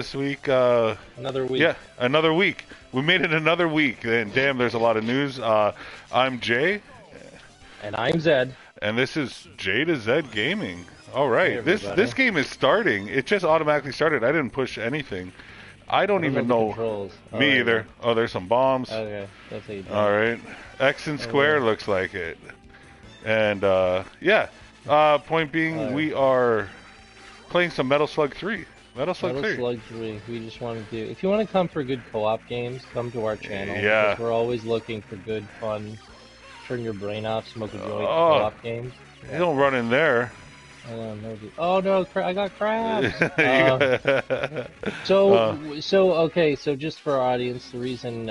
This week, Another week. yeah, another week. We made it another week, and damn, there's a lot of news. I'm Jay, And I'm Zed. and this is J to Z Gaming. All Hey, right, this everybody. game is starting. It just automatically started. I didn't push anything. I I don't don't know even the know controls. Oh, me there you either. go. Oh, there's some bombs. Okay, that's how you do All it. right, X and Oh, square yeah. looks like it, and yeah. Point being, Alright. we are playing some Metal Slug 3. Metal Slug Metal 3. Slug 3. We just want to do. If you want to come for good co-op games, come to our channel Yeah. because we're always looking for good, fun, turn your brain off, smoke a joint Oh, co-op games. you Yeah. don't run in there. Oh no, I got crabs. You got- uh, Okay, so just for our audience, the reason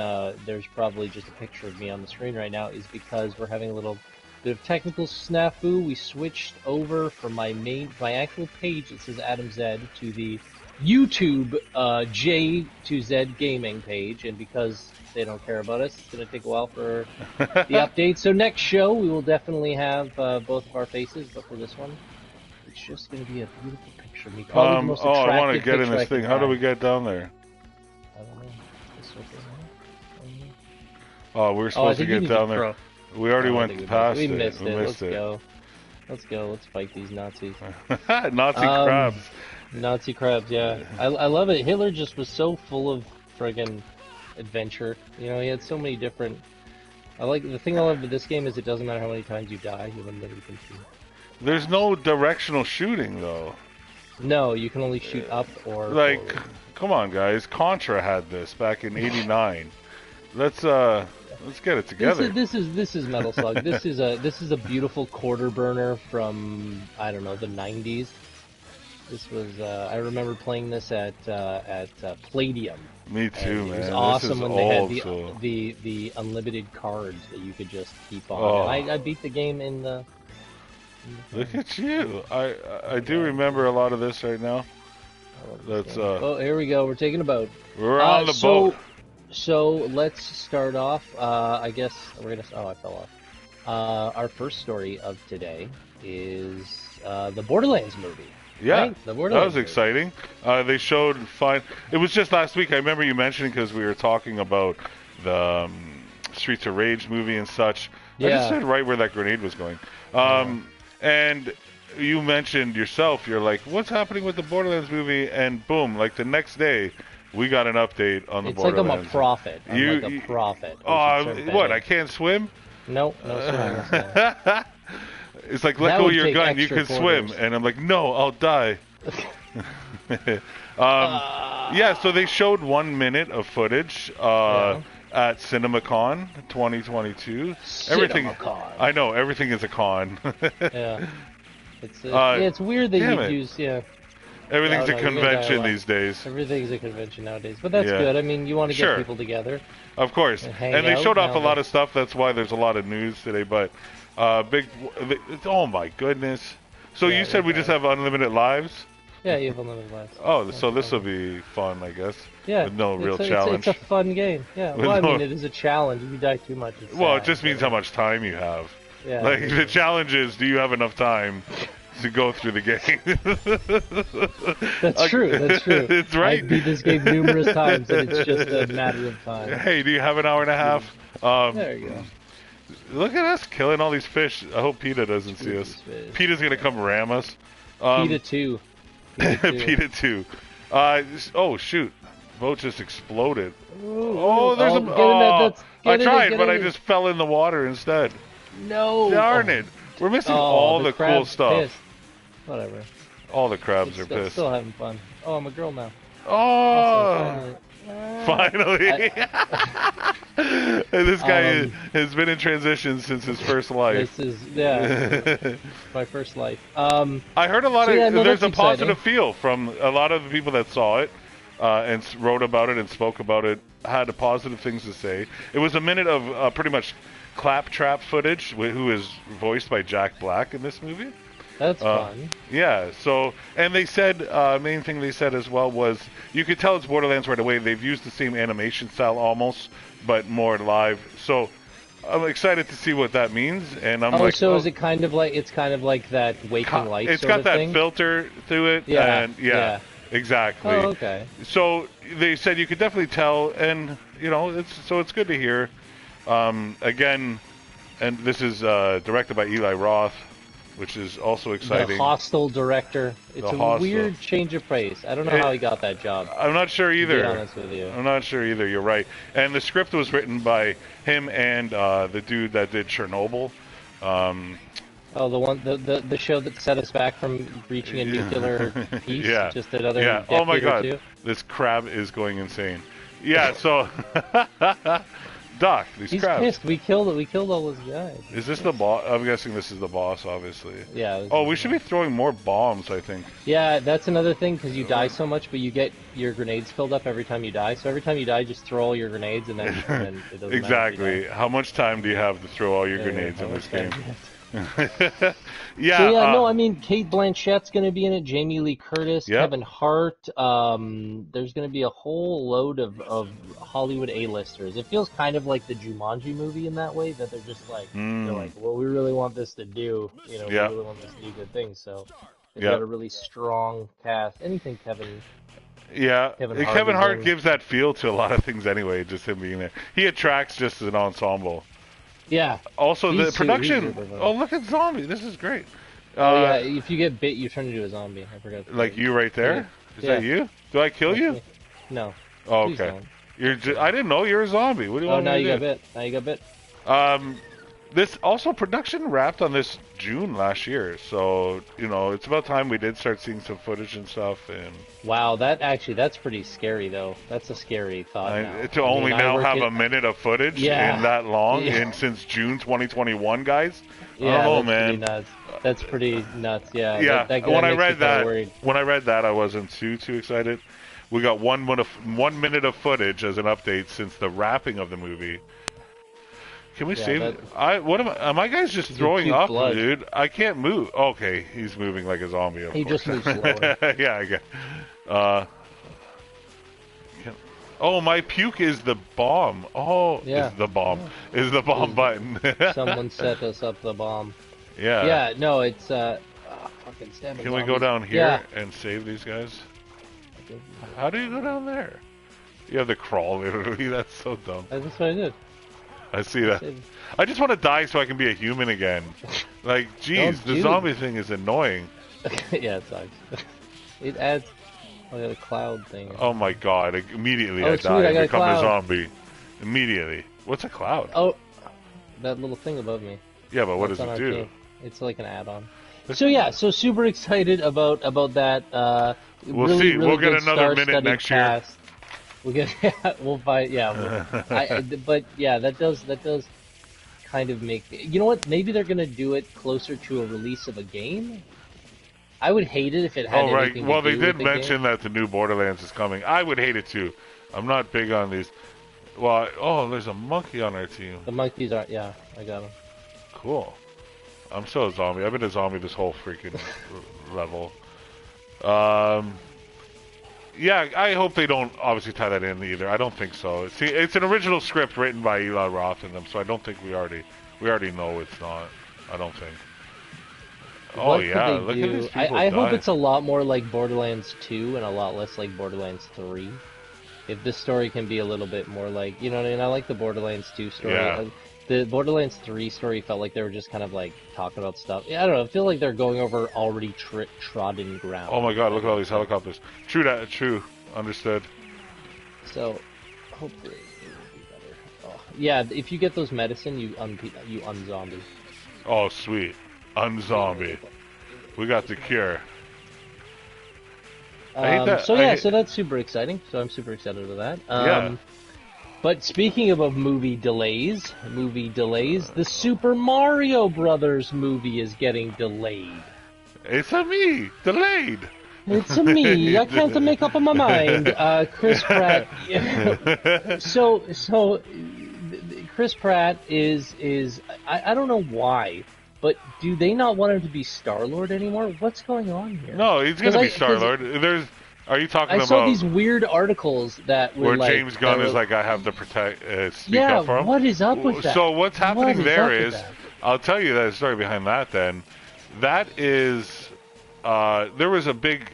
there's probably just a picture of me on the screen right now is because we're having a little bit of technical snafu. We switched over from my actual page that says Adam Zed to the YouTube J to Z Gaming page, and because they don't care about us, it's gonna take a while for the update. So next show we will definitely have both of our faces, but for this one. It's just going to be a beautiful picture of me. Probably the most oh, I want to attractive get in picture I this can thing. How do find. we get down there? I don't know. This way, Oh, we were oh, I supposed to think you get need to down there. cross. We already Oh, I went think past we it. missed We it. missed Let's it. go. Let's go. Let's fight these Nazis. Nazi Um, crabs. Nazi crabs, yeah. I love it. Hitler just was so full of friggin' adventure. You know, he had so many different. The thing I love about this game is it doesn't matter how many times you die, you literally can shoot. There's no directional shooting though. No, you can only shoot up or Like, forward. come on, guys. Contra had this back in '89. Let's get it together. This is Metal Slug. This is a beautiful quarter burner from I don't know the 90s. This was I remember playing this at Palladium. Me too, And it man. was This is awesome when they had old school. the unlimited cards that you could just keep on. Oh. And I beat the game in the. Look at you. I do remember a lot of this right now. That's Oh, here we go. We're taking a boat. we're on the So boat. so let's start off. I guess we're gonna. Oh, I fell off. Our first story of today is the Borderlands movie. Yeah, Right? The that Borderlands was movie. exciting. They showed fine. It was just last week. I remember you mentioning because we were talking about the Streets of Rage movie and such. I just Yeah. said right where that grenade was going. And you mentioned yourself. You're like, "What's happening with the Borderlands movie?" And boom, like the next day, we got an update on the It's like I'm Borderlands. a prophet. I'm You- like a prophet. We Oh, should start what? betting. I can't swim? Nope, no swimming. So. It's like, let That go of would your take gun. You extra can swim. quarters. And I'm like, no, I'll die. Yeah, so they showed 1 minute of footage Yeah. at CinemaCon 2022. Everything, CinemaCon. I know, everything is a con. Yeah. It's Uh, yeah, it's weird that damn you it. use Everything's Yeah, a no, you convention gotta- these days. everything's a convention nowadays, but that's Yeah. good. I mean, you want to get Sure. people together. Of course. And hang And they out showed off now a lot that- of stuff. That's why there's a lot of news today. But oh my goodness. So Yeah, you said we okay. just have unlimited lives? Yeah, you have unlimited lives. Oh, so this will be fun, I guess. Yeah, With no real it's challenge. It's a fun game. Yeah, With well, I no- mean, it is a challenge. If you die too much, it's Well, it sad, just means but- how much time you have. Yeah, Like, yeah. the challenge is, do you have enough time to go through the game? That's true. That's true. It's right. I've beat this game numerous times, and it's just a matter of time. Hey, do you have an hour and a half? There you go. Look at us killing all these fish. I hope PETA doesn't see us. Jesus, fish. PETA's going to come ram us. PETA 2. PETA 2. Oh, shoot. Boat just exploded. Ooh, Oh, there's a... get in that, Oh, that's- I get in it, tried, get but in I it. just fell in the water instead. No. Darn Oh. it. We're missing Oh, all the cool crab's stuff. pissed. Whatever. All the crabs It's are still, pissed. still having fun. Oh, I'm a girl now. Oh, Also, finally. This guy Um, has been in transition since his first life. This is my first life. I heard a lot So of. yeah, no, there's a that's positive exciting. feel from a lot of the people that saw it and wrote about it and spoke about it. Had positive things to say. It was a minute of pretty much claptrap footage, who is voiced by Jack Black in this movie. That's fun. Yeah. So, and they said main thing they said as well was you could tell it's Borderlands right away. They've used the same animation style almost, but more live. So I'm excited to see what that means. And I'm like, So is it kind of like that waking light it's sort got of that thing? filter through it. Yeah, And yeah. yeah. Exactly. Oh, okay. So they said you could definitely tell, and it's good to hear. Again, and this is directed by Eli Roth, which is also exciting. The Hostel director. It's The a Hostel. weird change of pace. I don't know how he got that job. I'm not sure either. To be honest with you. I'm not sure either. You're right. And the script was written by him and the dude that did Chernobyl. Oh, the show that set us back from reaching a nuclear peace. Yeah. Just another. Yeah. Oh my decade or God. two. This crab is going insane. Yeah. So, Doc, these He's crabs. pissed. We killed all those guys. Is this the boss? I'm guessing this is the boss, obviously. Yeah. Oh, we should be throwing more bombs, I think. Yeah, that's another thing because you die so much, but you get your grenades filled up every time you die. So every time you die, just throw all your grenades, and then it doesn't matter if you Exactly. die. How much time do you have to throw all your grenades How in this much game? time do you have? Yeah. So yeah, no, I mean Kate Blanchett's gonna be in it, Jamie Lee Curtis, Yep. Kevin Hart. There's gonna be a whole load of Hollywood A-listers. It feels kind of like the Jumanji movie in that way, that they're just like they're like, well, we really want this to do, we really want this to do good things. So they've got a really strong cast. Anything Kevin. Yeah, Kevin Hart in. gives that feel to a lot of things anyway, just him being there. He attracts just as an ensemble. Yeah. Also, the production. Oh, look at Zombie. This is great. Yeah, if you get bit, you turn into a zombie. I forgot. Like you right there? Is that you? Do I kill you? No. Oh, okay. I didn't know you're a zombie. What do you want now me to you do? got bit. Now you got bit. This also production wrapped on this June last year, so it's about time we did start seeing some footage and stuff. And wow, that's pretty scary though. That's a scary thought. To only now have a minute of footage in that long, and since June 2021, guys. Yeah, oh that's man, pretty nuts. That's pretty nuts. Yeah. Yeah. That when I makes read that, I wasn't too excited. We got 1 minute of footage as an update since the wrapping of the movie. Can we save it? Am I guys just throwing up, dude? I can't move. Okay, he's moving like a zombie. Of course. Just moves slower. Yeah, I get. Oh, my puke is the bomb. Oh, is the bomb. Yeah. Is the bomb button. Someone set us up the bomb. Yeah. Yeah, no, it's fucking stabbing. Can we go down here and save these guys? How do you go down there? You have to crawl, literally. That's so dumb. That's what I did. I see that. I just want to die so I can be a human again. Like, geez, the zombie thing is annoying. Yeah, it sucks. It adds a cloud thing. Oh my god, immediately I die and become a zombie. Immediately. What's a cloud? Oh, that little thing above me. Yeah, but what does it do? It's like an add-on. So yeah, so super excited about that. We'll see. We'll get another minute next year. We'll find. Yeah, but yeah, that does kind of make. You know what? Maybe they're gonna do it closer to a release of a game. I would hate it if it had. Oh right. Anything Well, to they do did with mention that the new Borderlands is coming. I would hate it too. I'm not big on these. Well, there's a monkey on our team. The monkeys are. Yeah, I got them. Cool. I'm still a zombie. I've been a zombie this whole freaking level. Yeah, I hope they don't obviously tie that in either. I don't think so. See, it's an original script written by Eli Roth in them, so I don't think we already know it's not. I don't think. What look at these people I hope it's a lot more like Borderlands 2 and a lot less like Borderlands 3. If this story can be a little bit more like, you know what I mean? I like the Borderlands 2 story. Yeah. The Borderlands 3 story felt like they were just kind of like talking about stuff. Yeah, I don't know. I feel like they're going over already trodden ground. Oh my god, look at all these helicopters. True. Understood. So, hopefully it will be better. Oh, yeah, if you get those medicine, you unzombie. Oh, sweet. Unzombie. We got the cure. I hate that. So that's super exciting. So I'm super excited about that. Yeah. But speaking of movie delays, the Super Mario Brothers movie is getting delayed. It's a me, delayed. It's a me. I can't make up my mind. Chris Pratt. So Chris Pratt is I don't know why, but do they not want him to be Star-Lord anymore? What's going on here? No, he's gonna be Star-Lord. Are you talking about? I saw these weird articles that were where James Gunn is like, I have to speak up for him. What is up with that? So what's happening there is, I'll tell you that story behind that. Then, that is there was a big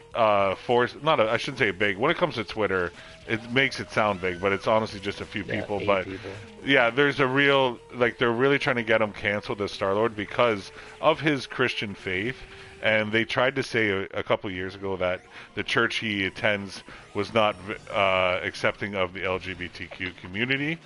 force. I shouldn't say big. When it comes to Twitter, it makes it sound big, but it's honestly just a few people. But people. yeah, there's a real they're really trying to get him canceled as Star-Lord because of his Christian faith. And they tried to say a couple of years ago that the church he attends was not accepting of the LGBTQ community,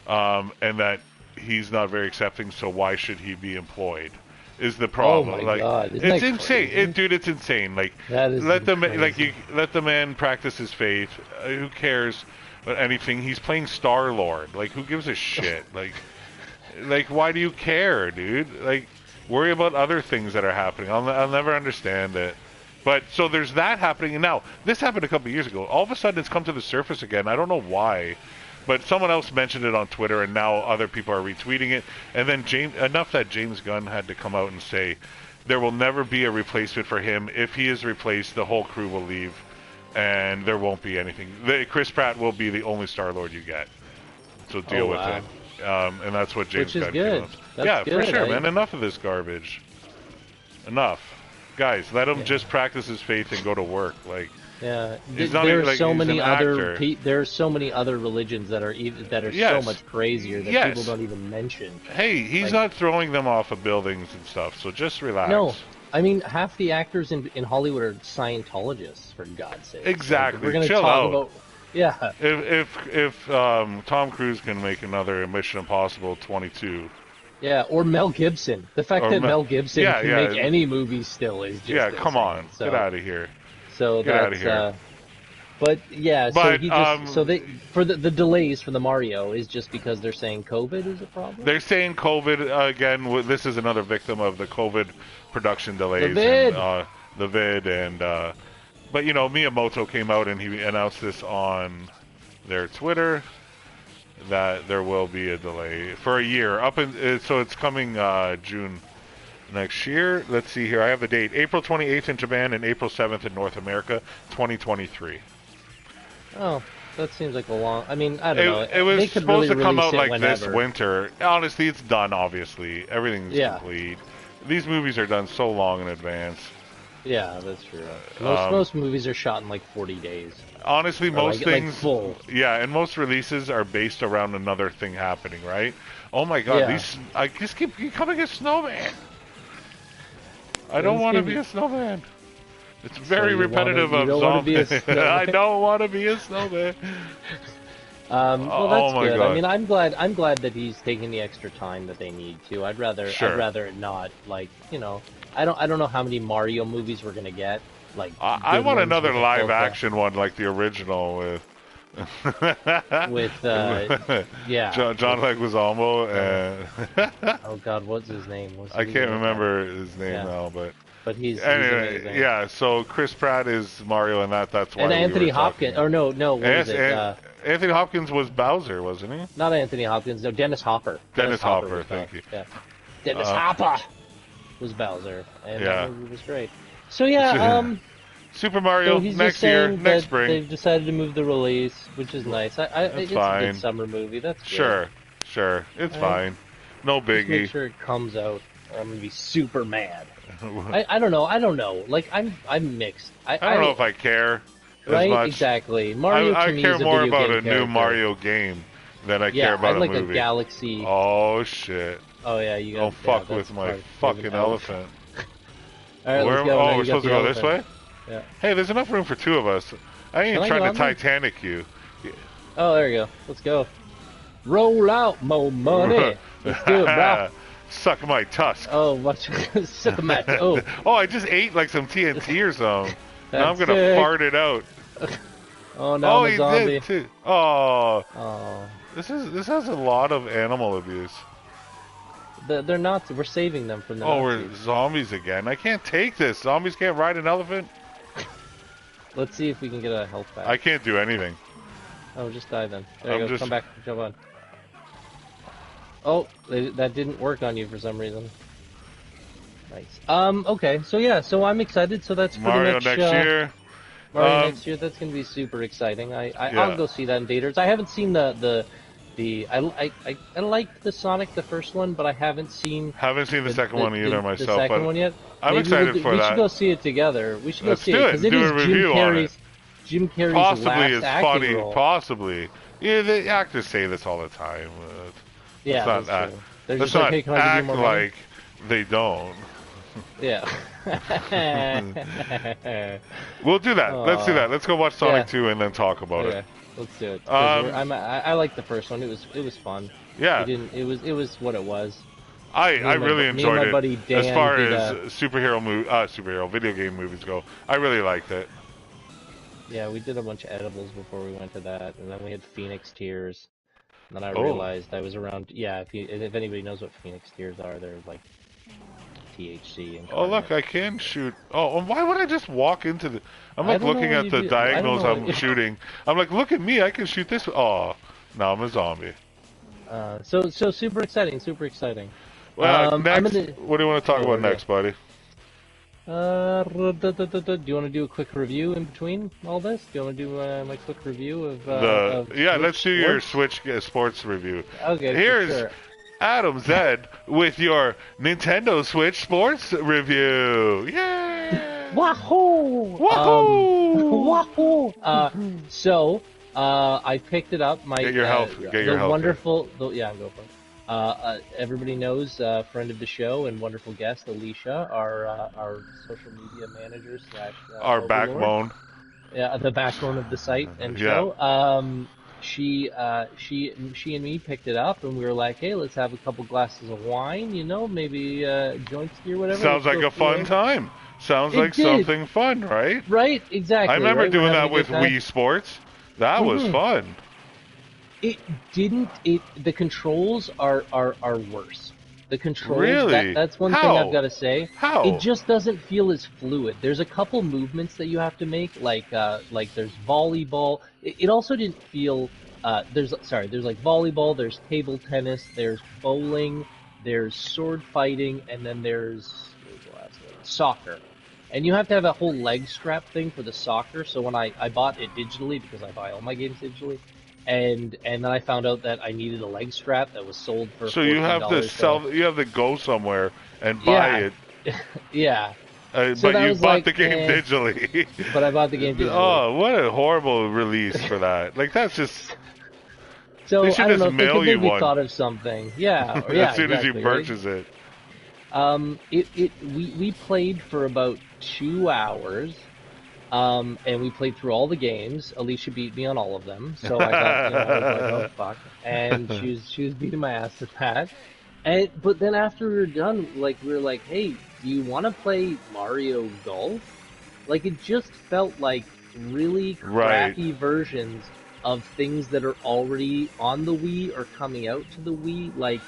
and that he's not very accepting. So why should he be employed? Is the problem? Oh my God! It's insane, dude. It's insane. Like that is let the man practice his faith. Who cares about anything? He's playing Star-Lord. Like who gives a shit? like why do you care, dude? Like. Worry about other things that are happening. I'll never understand it. But so there's that happening. And now, this happened a couple of years ago. All of a sudden, it's come to the surface again. I don't know why. But someone else mentioned it on Twitter, and now other people are retweeting it. And then enough that James Gunn had to come out and say, there will never be a replacement for him. If he is replaced, the whole crew will leave, and there won't be anything. Chris Pratt will be the only Star-Lord you get. So deal with it. And that's what James Gunn came up. Yeah, for sure, man. Enough of this garbage. Enough. Guys, let him just practice his faith and go to work. Like, yeah, there are so many other religions that are so much crazier that people don't even mention. Hey, he's not throwing them off of buildings and stuff, so just relax. No, I mean half the actors in Hollywood are Scientologists, for God's sake. Exactly. We're gonna Chill talk out. about. Yeah. If Tom Cruise can make another Mission Impossible 22. Yeah, or Mel Gibson. The fact that Mel Gibson can make any movie still is just come on, get out of here. So get out of here. But yeah, so he just the delays for the Mario is just because they're saying COVID is a problem. They're saying COVID again. This is another victim of the COVID production delays. The vid and. But, Miyamoto came out and he announced this on their Twitter that there will be a delay for a year. So it's coming June next year. Let's see here. I have the date. April 28th in Japan and April 7th in North America, 2023. Oh, that seems like a long... I mean, I don't know. It was supposed to come out like whenever. this winter. Honestly, it's done, obviously. Everything's complete. These movies are done so long in advance. Yeah, that's true. Most movies are shot in like 40 days. Honestly, most things... Like full. Yeah, and most releases are based around another thing happening, right? Oh my God, I just keep becoming a snowman. I don't want to be a snowman. It's very repetitive of zombies. I don't want to be a snowman. Well, that's good. God. I mean, I'm glad that he's taking the extra time that they need to. I'd rather it not. Like, I don't know how many Mario movies we're gonna get. Like, I want another live action one like the original with John Leguizamo and oh God, what's his name? I can't remember his name now, but he's anyway. He's yeah, so Chris Pratt is Mario, and that's why. And Anthony Hopkins, or no, what was it? Anthony Hopkins was Bowser, wasn't he? Not Anthony Hopkins, no, Dennis Hopper. Dennis Hopper, thank you. Yeah. Dennis Hopper was Bowser, and that movie was great. So yeah, Super Mario next year, next spring. They've decided to move the release, which is nice. It's fine. a good summer movie. That's good. Sure, it's fine. No biggie. Just make sure it comes out, or I'm gonna be super mad. I don't know. Like I'm mixed. I don't know if I care. Right? Much. Exactly. Mario to me care is a more video about game a character. new Mario game than I care about a movie. Yeah, like a Galaxy. Oh shit. Oh yeah, you got. Don't fuck with my fucking elephant. All right, let's go. Oh, we're supposed to go this way? Yeah. Hey, there's enough room for two of us. I ain't trying to Titanic you. Oh, there you go. Let's go. Roll out more money. Let's do it, bro. Suck my tusk. Oh, watch. Suck my oh. Oh, I just ate like some TNT or something. Now I'm gonna fart it out. Oh no, I'm a zombie. He did too. Oh. This has a lot of animal abuse. They're not. We're saving them from the. Oh, we're zombies again. I can't take this. Zombies can't ride an elephant. Let's see if we can get a health back. I can't do anything. Oh, just die then. There you go. Come back. Jump on. Oh, that didn't work on you for some reason. Nice. Okay. So yeah. So I'm excited. So that's Mario next year. Mario next year. That's gonna be super exciting. I'll go see that in theaters. I haven't seen the I liked the Sonic, the first one, but I haven't seen the second one either myself. The second but one yet. I'm Maybe excited for we that. should go see it together. We should go Let's see do it it. because it Do is a review on it. Jim Carrey's Possibly last is acting funny. role. Possibly. Yeah, the actors say this all the time. Yeah, let's that's true. They're let's just like, not hey, can I give you act more money? like they don't. Yeah. We'll do that. Let's do that. Let's go watch Sonic 2 and then talk about it. Let's do it. I like the first one. It was fun. Yeah. It was what it was. I really enjoyed it. Dan as far as superhero video game movies go, I really liked it. Yeah, we did a bunch of edibles before we went to that, and then we had Phoenix Tears. And then I realized I was around. Yeah, if anybody knows what Phoenix Tears are, they're like THC. And oh look, I can shoot. Oh, why would I just walk into the? I'm like looking at the diagonals I'm shooting. I'm like, look at me, I can shoot this. Oh, now I'm a zombie. So super exciting, super exciting. Well, next, what do you want to talk about next, buddy? Do you want to do a quick review in between all this? Do you want to do my quick review of yeah, let's do your Switch sports review. Okay, here's Adam Zed with your Nintendo Switch sports review. Yay! Wahoo! Wahoo! Wahoo! So I picked it up. Get your health. Get your health. Wonderful. Yeah, I'm going for it. Everybody knows friend of the show and wonderful guest Alicia, our social media manager / our overlord. backbone. Yeah, the backbone of the site and show. She and me picked it up and we were like, hey, let's have a couple glasses of wine, maybe joints or whatever. Sounds like a fun time. Sounds like something fun, right? Right, exactly. I remember doing that with Wii Sports. That was fun. It didn't. The controls are worse. The controls. Really? That's one thing I've got to say. How? It just doesn't feel as fluid. There's a couple movements that you have to make, like there's volleyball. It also didn't feel. There's like volleyball. There's table tennis. There's bowling. There's sword fighting, and then there's soccer. And you have to have a whole leg strap thing for the soccer. So when I bought it digitally, because I buy all my games digitally. And then I found out that I needed a leg strap that was sold for. So you have to you have to go somewhere and buy it. Yeah. But you bought the game digitally. But I bought the game digitally. Oh, what a horrible release for that! Like that's just. So they should I don't know. mail They could maybe one. thought of something. Yeah. As soon as you purchase it. We played for about 2 hours. And we played through all the games. Alicia beat me on all of them, so I got, I was like, oh fuck. And she was beating my ass at that. But then after we were done, we were like, hey, do you want to play Mario Golf? Like it just felt like really crappy versions of things that are already on the Wii or coming out to the Wii, like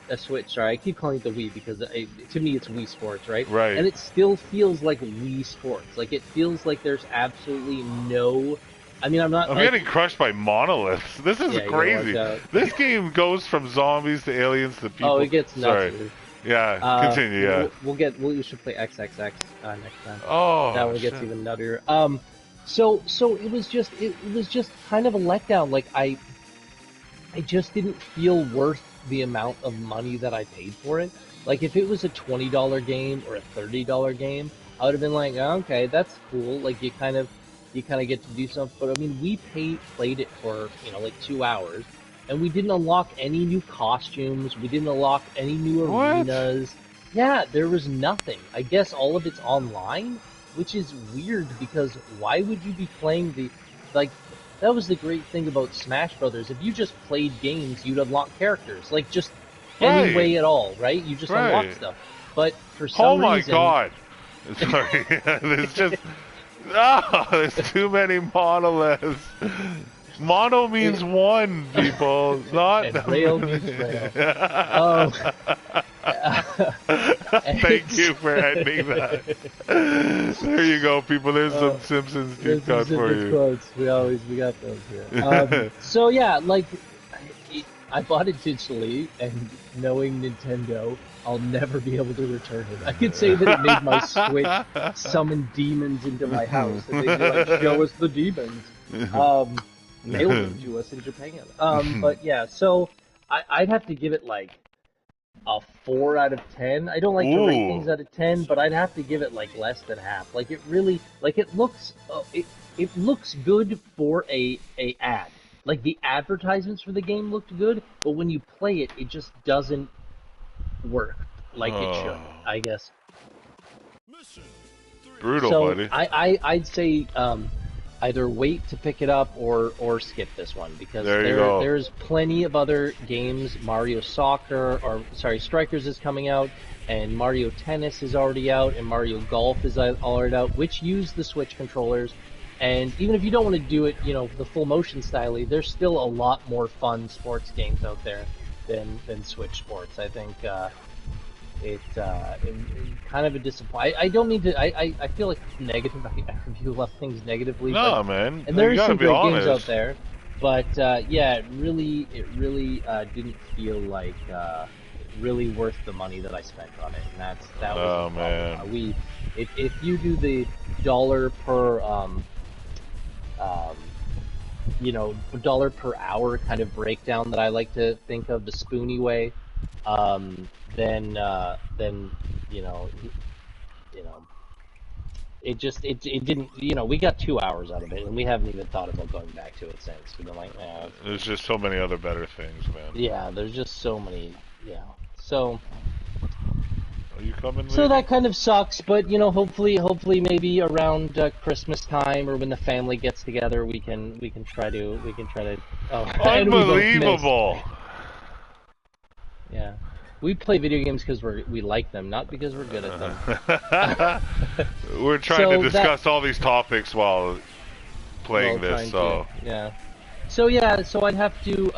a Switch. Sorry, I keep calling it the Wii because to me it's Wii Sports, right? Right. And it still feels like Wii Sports. Like it feels like there's absolutely no. I mean, I'm getting crushed by monoliths. This is crazy. This game goes from zombies to aliens to people. Oh, it gets nuts. Sorry. Yeah, continue. Yeah. We should play XXX next time. Oh, that one gets even nuttier. So it was just kind of a letdown. Like I just didn't feel worth the amount of money that I paid for it. Like if it was a $20 game or a $30 game, I would have been like, oh, okay, that's cool. Like you kind of get to do something. But I mean, we played it for like 2 hours, and we didn't unlock any new costumes. We didn't unlock any new arenas. Yeah, there was nothing. I guess all of it's online, which is weird because why would you be playing that was the great thing about Smash Brothers. If you just played games, you'd unlock characters. Like, just any way at all, right? You just unlock stuff. But for some reason... Oh my god! Sorry. There's just... there's too many monoliths. Mono means one, people. Not... And rail means rail. Thank you for ending that. There you go, people. There's some Simpsons deep cut for you. Quotes. We got those here. So yeah, I bought it digitally, and knowing Nintendo, I'll never be able to return it. I could say that it made my Switch summon demons into my house, and they'd be like, "Show us the demons." mailed them to us in Japan. But yeah, so I'd have to give it like a 4 out of 10. I don't like to rate things out of 10, but I'd have to give it like less than half. Like it really, like it looks good for a ad. Like the advertisements for the game looked good, but when you play it, it just doesn't work like it should, I guess. Brutal, So buddy. I'd say either wait to pick it up or skip this one because there's plenty of other games. Mario Strikers is coming out, and Mario Tennis is already out, and Mario Golf is already out, which use the Switch controllers. And even if you don't want to do it, the full motion style, there's still a lot more fun sports games out there than Switch Sports. I think it kind of a disappointment. I don't mean to. I feel like negative. I review a lot of things negatively. No, man. And there's some great honest. games out there, but yeah, it really didn't feel like really worth the money that I spent on it. And that was the problem. Man. If you do the dollar per dollar per hour kind of breakdown that I like to think of, the spoony way, then it didn't, we got 2 hours out of it, and we haven't even thought about going back to it since. We've been like, there's just so many other better things, man. Yeah, there's just so many, so. Are you coming? So that kind of sucks, but hopefully maybe around Christmas time or when the family gets together, we can try to. Oh, unbelievable! Yeah, we play video games because we like them, not because we're good at them. We're trying to discuss all these topics while playing this. So so I'd have to.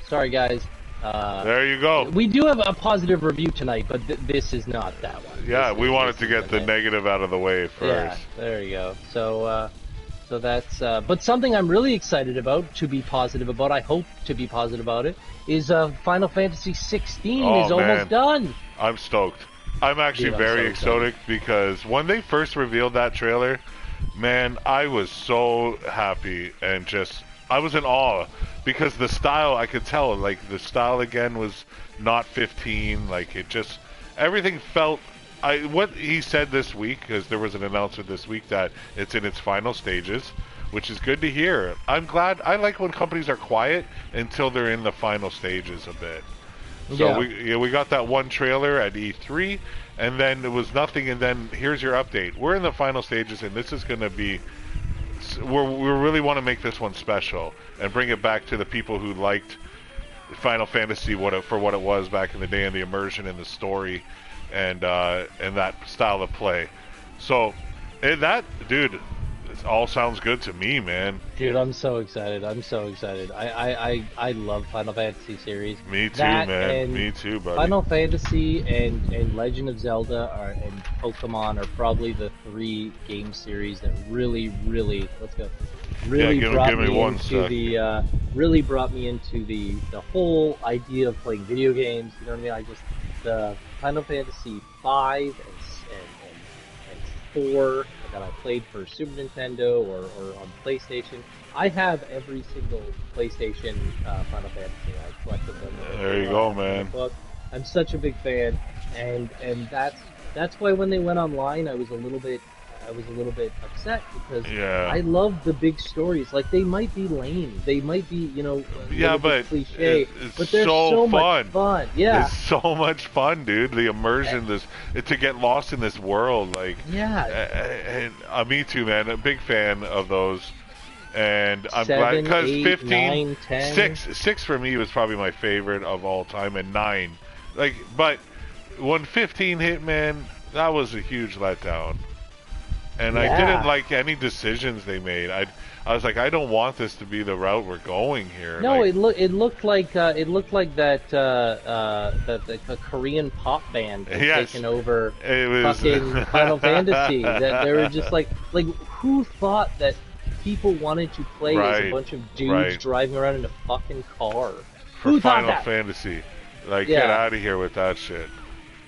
Sorry guys. There you go. We do have a positive review tonight, but this is not that one. Yeah, we wanted to get the negative out of the way first. Yeah, there you go. So that's. But something I'm really excited about, to be positive about, I hope to be positive about it, is Final Fantasy 16 is almost done. I'm stoked. I'm actually very excited because when they first revealed that trailer, man, I was so happy and I was in awe because the style, I could tell, like the style again was not 15, like it just, everything felt, what he said this week, because there was an announcement this week that it's in its final stages, which is good to hear. I'm glad, I like when companies are quiet until they're in the final stages a bit. So we got that one trailer at E3, and then there was nothing, and then here's your update. We're in the final stages, and this is going to be, we really want to make this one special and bring it back to the people who liked Final Fantasy for what it was back in the day, and the immersion in the story and that style of play. So dude, it all sounds good to me, man. Dude, I'm so excited. I love Final Fantasy series. Me too, man. Me too, buddy. Final Fantasy and Legend of Zelda and Pokemon are probably the 3 game series that really brought me into the whole idea of playing video games. You know what I mean? The Final Fantasy 5 and 4 that I played for Super Nintendo or on PlayStation. I have every single PlayStation Final Fantasy. I collected them. There you go, man. I'm such a big fan, and that's why when they went online, I was a little bit upset because I love the big stories. Like, they might be lame, they might be but cliche, but they're so much fun. Yeah, it's so much fun, dude. The immersion, to get lost in this world, like and me too, man. A big fan of those. And I'm glad because 15, 9, 10. 6 for me was probably my favorite of all time, and 9, but when 15 hit, man, that was a huge letdown. And I didn't like any decisions they made. I was like, I don't want this to be the route we're going here. No, it looked like that the Korean pop band was taking over fucking Final Fantasy. That they were just like who thought that people wanted to play as a bunch of dudes driving around in a fucking car for Final Fantasy? Like, get out of here with that shit.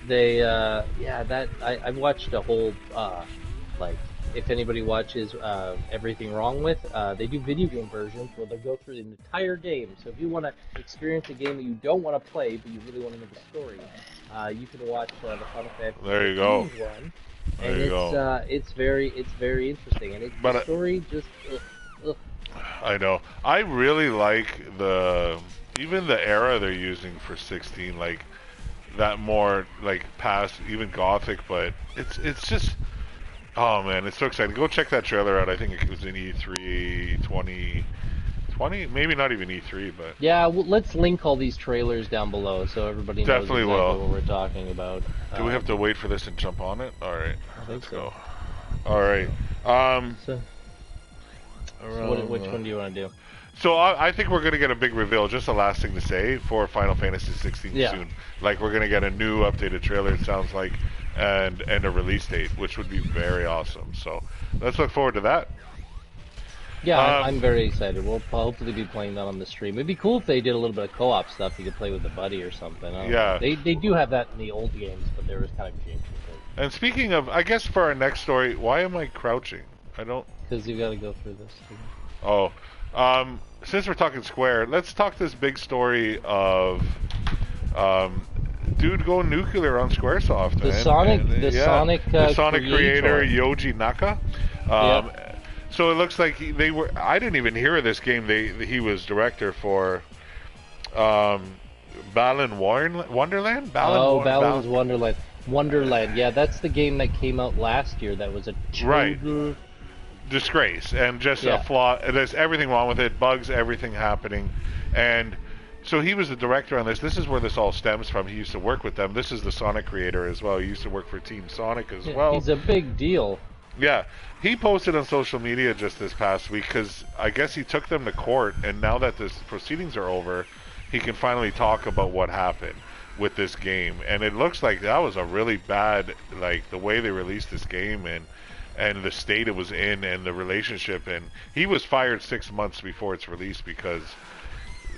They I watched a whole if anybody watches Everything Wrong With, they do video game versions where they go through the entire game. So if you want to experience a game that you don't want to play, but you really want to know the story, you can watch the Final Fantasy There you go. one. There And you go. it's very interesting, and the story just. I know. I really like even the era they're using for 16, like that more like past even gothic, but it's just, oh man, it's so exciting. Go check that trailer out. I think it was in E3 2020, maybe not even E3, but yeah. Well, let's link all these trailers down below so everybody knows definitely exactly will. what we're talking about. Do we have to wait for this and jump on it? All right, I think let's so. go. All right. So which one do you want to do? So I think we're going to get a big reveal, just the last thing to say, for Final Fantasy 16 soon. Like, we're going to get a new updated trailer, it sounds like, and a release date, which would be very awesome. So let's look forward to that. Yeah, I'm very excited. We'll hopefully be playing that on the stream. It'd be cool if they did a little bit of co-op stuff. You could play with a buddy or something. Yeah. They do have that in the old games, but there was kind of changes. And speaking of, I guess for our next story, why am I crouching? I don't... Because you got to go through this. Oh. Since we're talking Square, let's talk this big story of dude going nuclear on SquareSoft. The Sonic creator Yoji Naka. So it looks like they were. I didn't even hear of this game. He was director for Balan Wonderland. Balan's Wonderland. Wonderland. Yeah, that's the game that came out last year. That was a right. Disgrace and just a flaw. There's everything wrong with it, bugs, everything happening, and so he was the director on this. This is where this all stems from. He used to work with them. This is the Sonic creator as well. He used to work for Team Sonic as well. He's a big deal. Yeah, he posted on social media just this past week because I guess he took them to court, and now that the proceedings are over, he can finally talk about what happened with this game. And it looks like that was a really bad, like the way they released this game and the state it was in and the relationship, and he was fired 6 months before its release because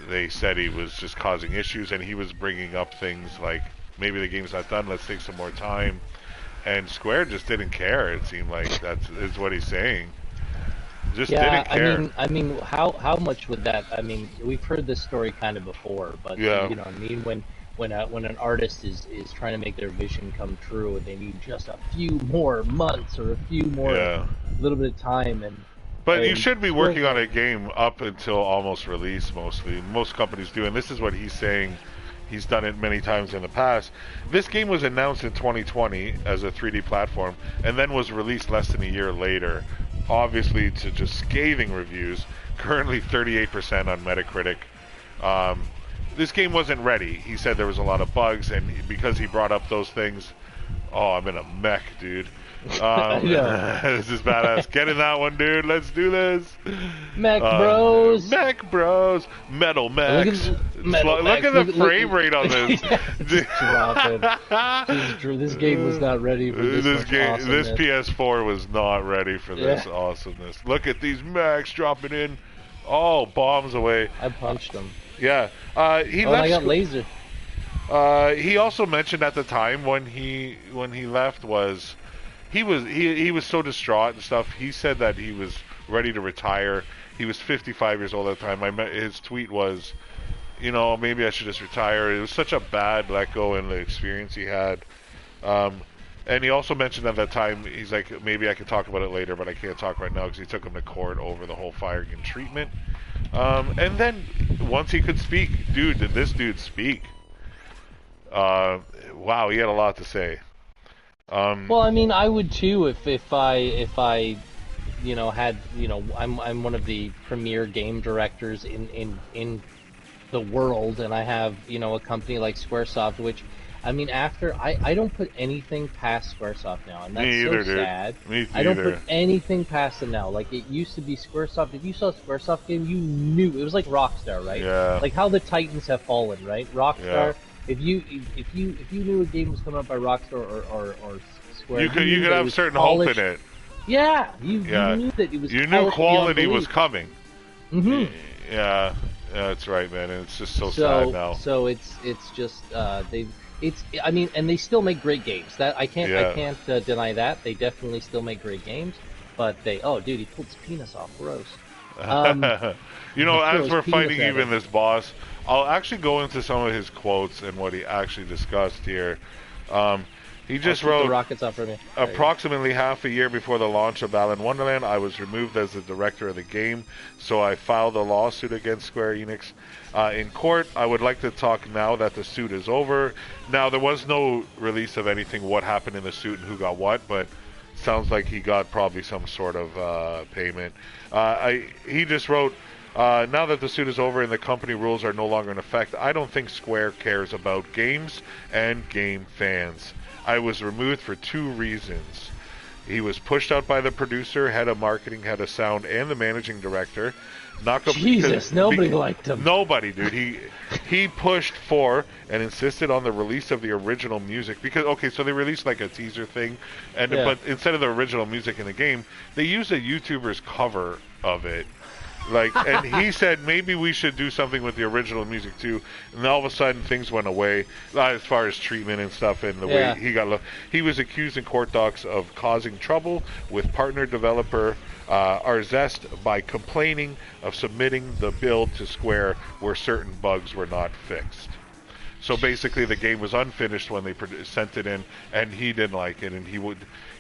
they said he was just causing issues, and he was bringing up things like maybe the game's not done, let's take some more time, and Square just didn't care. It seemed like is what he's saying. Just didn't care. I mean, how much would that? I mean, we've heard this story kind of before, but you know what I mean, when an artist is trying to make their vision come true and they need just a few more months or a few more little bit of time, but you should be working on a game up until almost release. Most companies do, and this is what he's saying. He's done it many times in the past. This game was announced in 2020 as a 3D platform and then was released less than a year later, obviously to just scathing reviews, currently 38% on Metacritic. This game wasn't ready. He said there was a lot of bugs, and because he brought up those things, I'm in a mech, dude. This is badass. Get in that one, dude. Let's do this. Mech bros. Mech bros. Metal mechs. Look at the frame rate on this. This game was not ready for this game. This PS4 was not ready for this awesomeness. Look at these mechs dropping in. Oh, bombs away. I punched them. Yeah. I got laser. He also mentioned at the time when he left was he was so distraught and stuff. He said that he was ready to retire. He was 55 years old at the time. His tweet was, maybe I should just retire. It was such a bad let go in the experience he had. And he also mentioned at that time, he's like, maybe I could talk about it later, but I can't talk right now because he took him to court over the whole firing and treatment. And then once he could speak, did this dude speak? Wow, he had a lot to say. Well, I mean, I would too if I had I'm one of the premier game directors in the world, and I have a company like SquareSoft, which I mean, I don't put anything past SquareSoft now, and that's so sad. I don't put anything past them now. Like, it used to be SquareSoft. If you saw a SquareSoft game, you knew it was like Rockstar, right? Yeah. Like how the Titans have fallen, right? Rockstar. Yeah. If you knew a game was coming out by Rockstar or Square, you could have certain hope in it. Yeah, you knew that it was. You knew quality was coming. Mm-hmm. Yeah, that's right, man. And it's just so sad now. So it's just I mean, and they still make great games. That I can't deny that they definitely still make great games. but they, oh dude, he pulled his penis off, gross. You know, as we're fighting penis at even him. this boss, I'll actually go into some of his quotes and what he actually discussed here. He just I'll keep wrote, the rockets off for me. There you go. approximately half a year before the launch of Balan Wonderland, I was removed as the director of the game, so I filed a lawsuit against Square Enix in court. I would like to talk now that the suit is over. Now, there was no release of anything, what happened in the suit and who got what, but sounds like he got probably some sort of payment. He just wrote, now that the suit is over and the company rules are no longer in effect, I don't think Square cares about games and game fans. I was removed for 2 reasons. He was pushed out by the producer, head of marketing, head of sound, and the managing director. Jesus, nobody liked him. Nobody, dude. He pushed for and insisted on the release of the original music because, okay, so they released like a teaser thing, and but instead of the original music in the game, they used a YouTuber's cover of it. Like, and he said maybe we should do something with the original music too. And all of a sudden things went away as far as treatment and stuff, and the way he got. He was accused in court docs of causing trouble with partner developer Arzest by complaining of submitting the build to Square where certain bugs were not fixed. So basically, the game was unfinished when they sent it in, and he didn't like it, and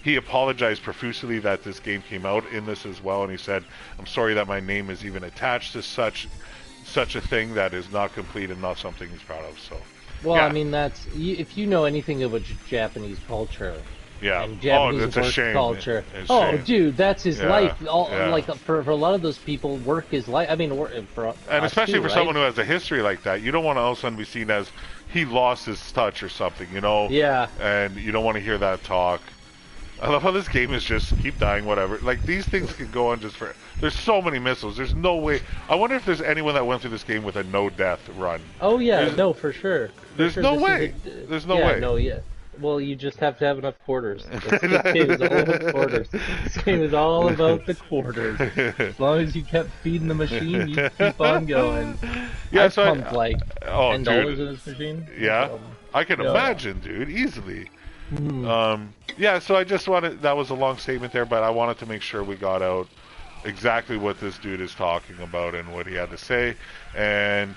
he apologized profusely that this game came out in this as well, and he said, "I'm sorry that my name is even attached to such a thing that is not complete and not something he's proud of." So, well, I mean, that's if you know anything about Japanese culture. Yeah. And Japanese work culture. Dude, that's his life. Like for a lot of those people, work is life. I mean, and especially for someone who has a history like that, you don't want to all of a sudden be seen as he lost his touch or something, you know? Yeah. And you don't want to hear that talk. I love how this game is just keep dying, whatever. Like, these things can go on just for... There's so many missiles. There's no way... I wonder if there's anyone that went through this game with a no-death run. Oh, yeah. No, for sure. There's no way. There's no way. No, yeah. Well, you just have to have enough quarters. This game is all about quarters. This game is all about the quarters. As long as you kept feeding the machine, you keep on going. Yeah, I pumped like $10 dude. in this machine. Yeah, I can imagine, dude, easily. Yeah, so I just wanted, that was a long statement there, but I wanted to make sure we got out exactly what this dude is talking about and what he had to say, and...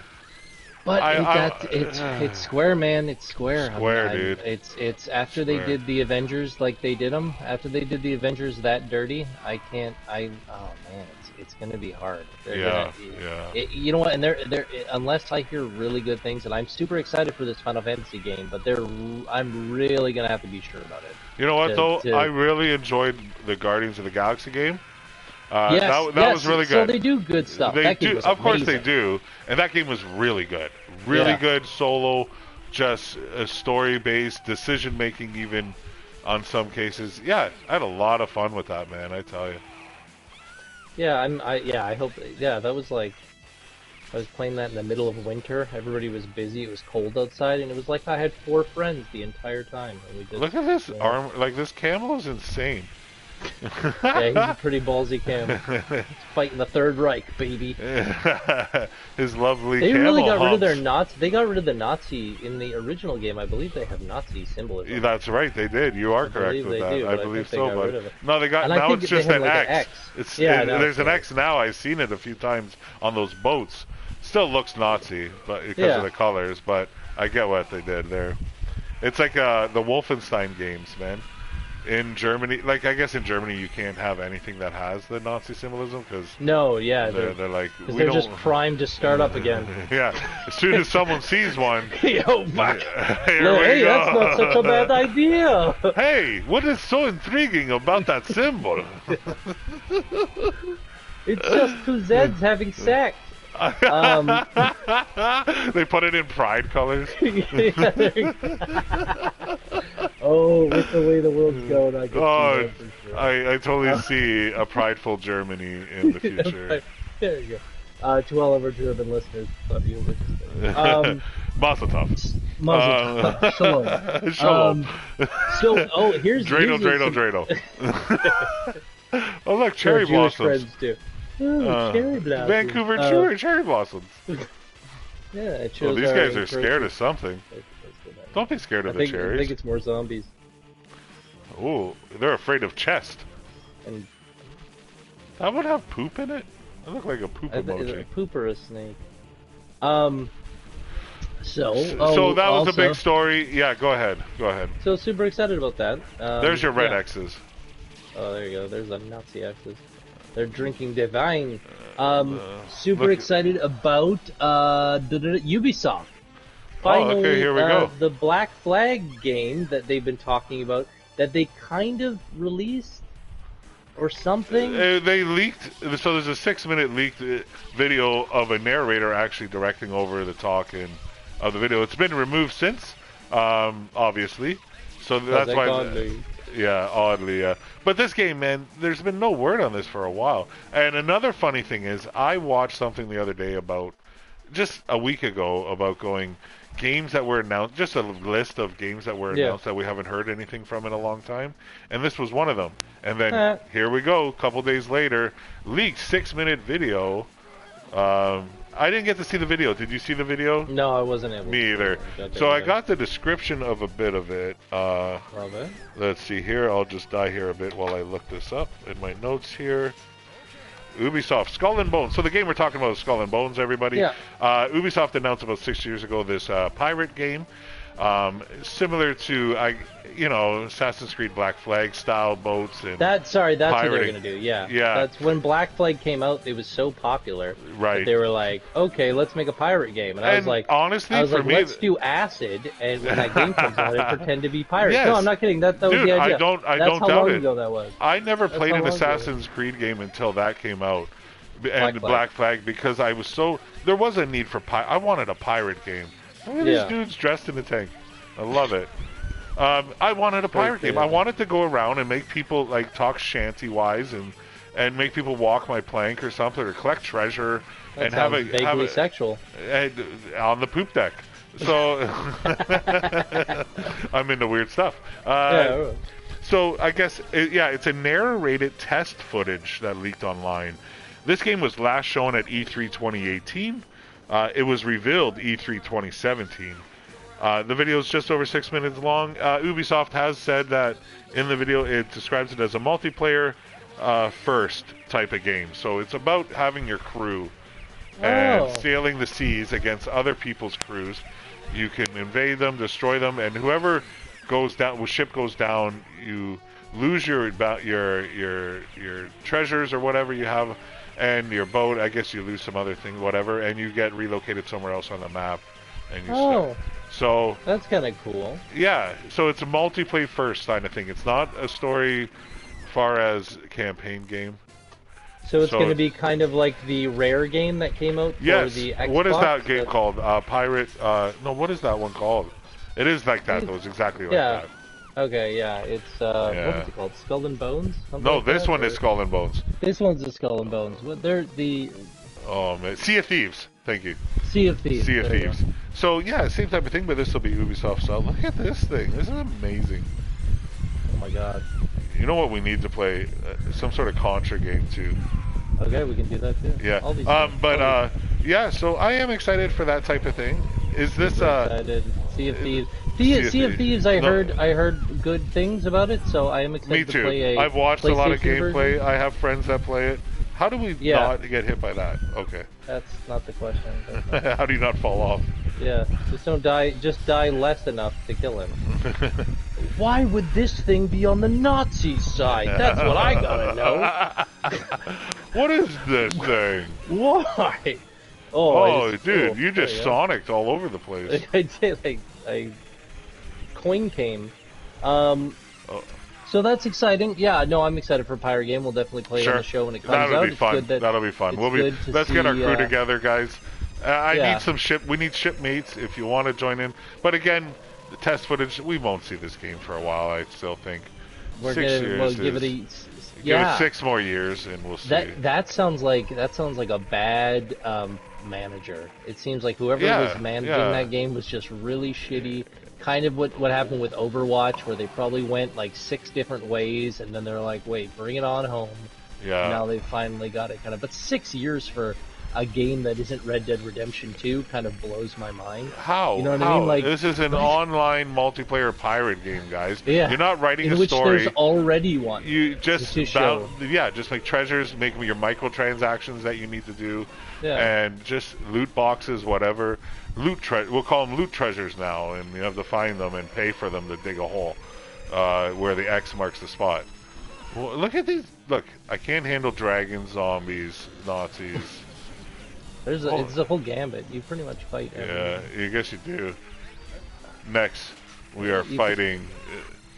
But it's Square, man. It's Square. Square, dude. It's after they did the Avengers like they did them. After they did the Avengers that dirty, I can't. Oh man, it's gonna be hard. You know what? And they're unless I hear really good things, and I'm super excited for this Final Fantasy game, but I'm really gonna have to be sure about it. You know what though? I really enjoyed the Guardians of the Galaxy game. Yes, that was really good. So they do good stuff. They do, of course amazing. they do, and that game was really good. Really good solo, just a story-based decision-making, even on some cases. Yeah, I had a lot of fun with that, man. I tell you. Yeah, I hope. Yeah, that was like. I was playing that in the middle of winter. Everybody was busy. It was cold outside, and it was like I had 4 friends the entire time. And we just, look at this arm. Like, this camel is insane. Yeah, he's a pretty ballsy camel. He's fighting the Third Reich, baby. His lovely They camel really got rid of humps. their Nazi. They got rid of the Nazi in the original game. I believe they have Nazi symbolism. That's right, they did. You are correct with that. I believe so, but no, they got now. It's just an X. It's there's an X now. I've seen it a few times on those boats. Still looks Nazi, but because of the colors. But I get what they did there. It's like the Wolfenstein games, man. In Germany, like, I guess in Germany you can't have anything that has the Nazi symbolism because they're like they're just primed to start up again. Yeah, as soon as someone sees one, yo, fuck. Hey, that's not such a bad idea. Hey, what is so intriguing about that symbol? It's just 2 Zeds having sex. They put it in pride colors. Oh, with the way the world's going, I can see that for sure. I totally see a prideful Germany in the future. There you go. To all of our German listeners, love you. Mazel tov. Mazel tov. Shalom. So, here's Dreidel. Oh, look, cherry blossoms. Friends too. Oh, cherry blossoms. Vancouver cherry blossoms. Yeah, it well, shows these guys are scared of something. I Don't be scared of the cherries. I think it's more zombies. Ooh, they're afraid of chest. And That would have poop in it? That looked like a poop emoji. A poop or a snake. So that was also, a big story. Yeah, go ahead. Go ahead. So super excited about that. There's your red X's. Oh, there you go. There's a Nazi X's. They're drinking divine. Super excited about Ubisoft. Finally, okay, here we go. The Black Flag game that they've been talking about, that they kind of released, or something. They leaked, so there's a 6-minute leaked video of a narrator actually directing over the talk of the video. It's been removed since, obviously. So that's why. Oddly, yeah. But this game, man, there's been no word on this for a while. And another funny thing is, I watched something the other day just a week ago, about games that were announced, just a list of games that were announced that we haven't heard anything from in a long time. And this was one of them. And then here we go, a couple days later, leaked 6-minute video. I didn't get to see the video. Did you see the video? No, I wasn't able to. Me either. So I got the description of a bit of it. Love it. Let's see here. I'll just die here a bit while I look this up in my notes here. Ubisoft, Skull and Bones. So the game we're talking about is Skull and Bones, everybody. Yeah. Ubisoft announced about 6 years ago this pirate game, similar to Assassin's Creed Black Flag style boats and that's pirating. What they're gonna do. Yeah. That's when Black Flag came out. It was so popular. Right. That they were like, okay, let's make a pirate game, and I was like, honestly, let's do acid, and when that game comes out, and pretend to be pirates. Yes. No, I'm not kidding. That was the idea. I don't That's doubt how long it. ago that was. I never played an Assassin's Creed game until that came out, and Black Flag, because I was there was a need for I wanted a pirate game. Look at these dudes dressed in a tank. I love it. I wanted a pirate game. I wanted to go around and make people talk shanty-wise and make people walk my plank or something, or collect treasure and have vaguely sexual on the poop deck. So I'm into weird stuff. So I guess it's a narrated test footage that leaked online. This game was last shown at E3 2018. It was revealed E3 2017. The video is just over 6 minutes long. Ubisoft has said that in the video it describes it as a multiplayer first type of game. So it's about having your crew and sailing the seas against other people's crews. You can invade them, destroy them, and whoever ship goes down, you lose your treasures or whatever you have, and your boat. I guess you lose some other thing, whatever, and you get relocated somewhere else on the map, and you So that's kind of cool. Yeah, so it's a multiplayer first kind of thing. It's not a story far as campaign game. So it's going to be kind of like the Rare game that came out for the Xbox. What is that game called? Pirate. No, what is that one called? It is like that, though. It's exactly like that. Okay, yeah. It's what is it called? Skull and Bones? No, this one is Skull and Bones. This one's the Skull and Bones. They're the. Oh man, Sea of Thieves. Thank you. Sea of Thieves. Sea of Thieves. So yeah, same type of thing, but this will be Ubisoft style. Look at this thing. This is amazing. Oh my god. You know what we need to play? Some sort of Contra game too. Okay, we can do that too. Yeah. So I am excited for that type of thing. Is this excited. Sea of Thieves. Sea of Thieves. I heard good things about it, so I am excited to play I've watched a lot of gameplay. Version. I have friends that play it. How do we not get hit by that? Okay. That's not the question. How do you not fall off? Yeah, just don't die. Just die less enough to kill him. Why would this thing be on the Nazi side? That's what I gotta know. What is this thing? Why? Dude, you just Sonicked all over the place. I did. I coin came. So that's exciting. Yeah, no, I'm excited for Pirate Game. We'll definitely play it on the show when it comes out. That'll be fun. That'll be fun. Let's get our crew together, guys. I need some we need shipmates if you want to join in. But again, the test footage, we won't see this game for a while, I still think. We'll give it 6 more years and we'll see. That sounds like a bad manager. It seems like whoever was managing that game was just really shitty. Kind of what happened with Overwatch, where they probably went 6 different ways, and then they're like, wait, bring it on home. Yeah. Now they finally got it kind of. But 6 years for a game that isn't Red Dead Redemption 2 kind of blows my mind. How? You know what How? I mean? Like, this is an online multiplayer pirate game, guys. yeah, You're not writing in a which story. there's already one. You just to show. just make treasures, make your microtransactions that you need to do, Yeah. and just loot boxes, whatever. We'll call them loot treasures now, and you have to find them and pay for them to dig a hole where the X marks the spot. Well, look at these. Look, I can't handle dragons, zombies, Nazis. It's a whole gambit. You pretty much fight everything. Yeah, I guess you do. Next, we are fighting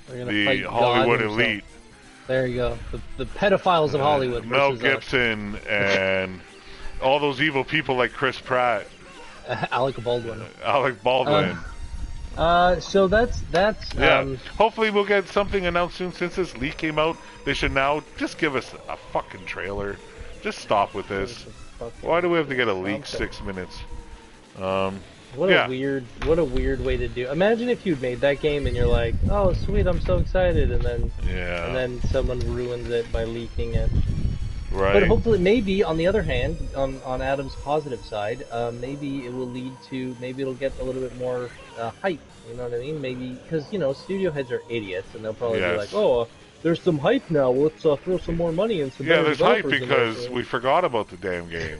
the fight Hollywood God elite. himself. There you go. The pedophiles of Hollywood. Mel versus, Gibson and all those evil people like Chris Pratt. Alec Baldwin. Alec Baldwin. So that's yeah. Hopefully we'll get something announced soon. Since this leak came out, they should now just give us a fucking trailer. Just stop with this. Why do we have to get a leak 6 minutes? What a weird way to do. Imagine if you'd made that game and you're like, oh sweet, I'm so excited, and then someone ruins it by leaking it. Right. But hopefully, maybe on the other hand, on Adam's positive side, maybe it will lead to, maybe it'll get a little bit more hype. You know what I mean? Maybe because studio heads are idiots, and they'll probably be like, oh, there's some hype now. Let's throw some more money in some. Yeah, there's hype because we forgot about the damn game.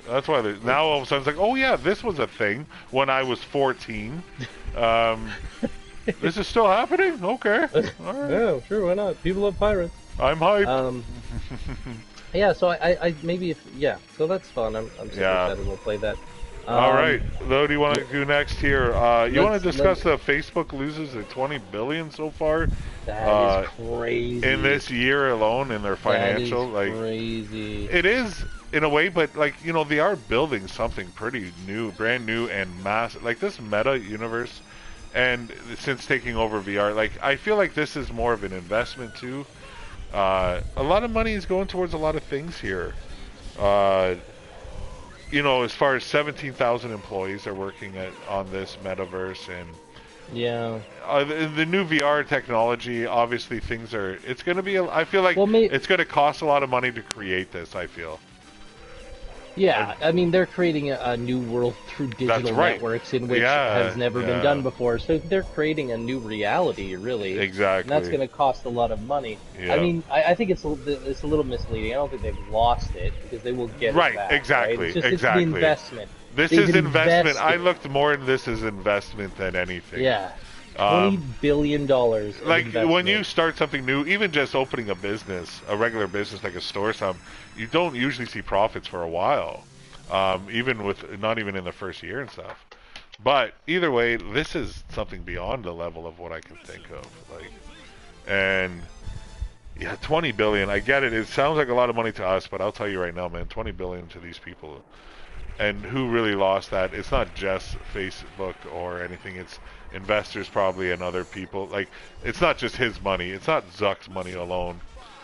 That's why now all of a sudden it's like, oh yeah, this was a thing when I was 14. This is still happening? Okay. All right. Yeah, sure, why not? People love pirates. I'm hyped. Yeah, so I maybe so that's fun. I'm super excited we'll play that. All right, what do you want to do next here? You want to discuss the Facebook loses the $20 billion so far? That is crazy. In this year alone, in their financial, that is crazy. It is in a way, but they are building something pretty new, brand new, and massive. Like this meta universe, and since taking over VR, I feel like this is more of an investment too. A lot of money is going towards a lot of things here. As far as 17,000 employees are working on this metaverse, and the new VR technology. Obviously, it's going to be. I feel like it's going to cost a lot of money to create this. I feel. Yeah, I mean, they're creating a new world through digital networks in which has never been done before. So they're creating a new reality, really. Exactly. And that's going to cost a lot of money. Yeah. I mean, I think it's a little misleading. I don't think they've lost it because they will get it back. Exactly. Right? It's just exactly. It's the investment. This is investment. I looked more at this as investment than anything. Yeah. $20 billion. When you start something new, even just opening a business, a regular business like a store, you don't usually see profits for a while, even not even in the first year and stuff. But either way, this is something beyond the level of what I can think of. And yeah, 20 billion. I get it. It sounds like a lot of money to us, but I'll tell you right now, man, 20 billion to these people. And who really lost that? It's not just Facebook or anything. It's investors probably and other people. It's not just his money. It's not Zuck's money alone.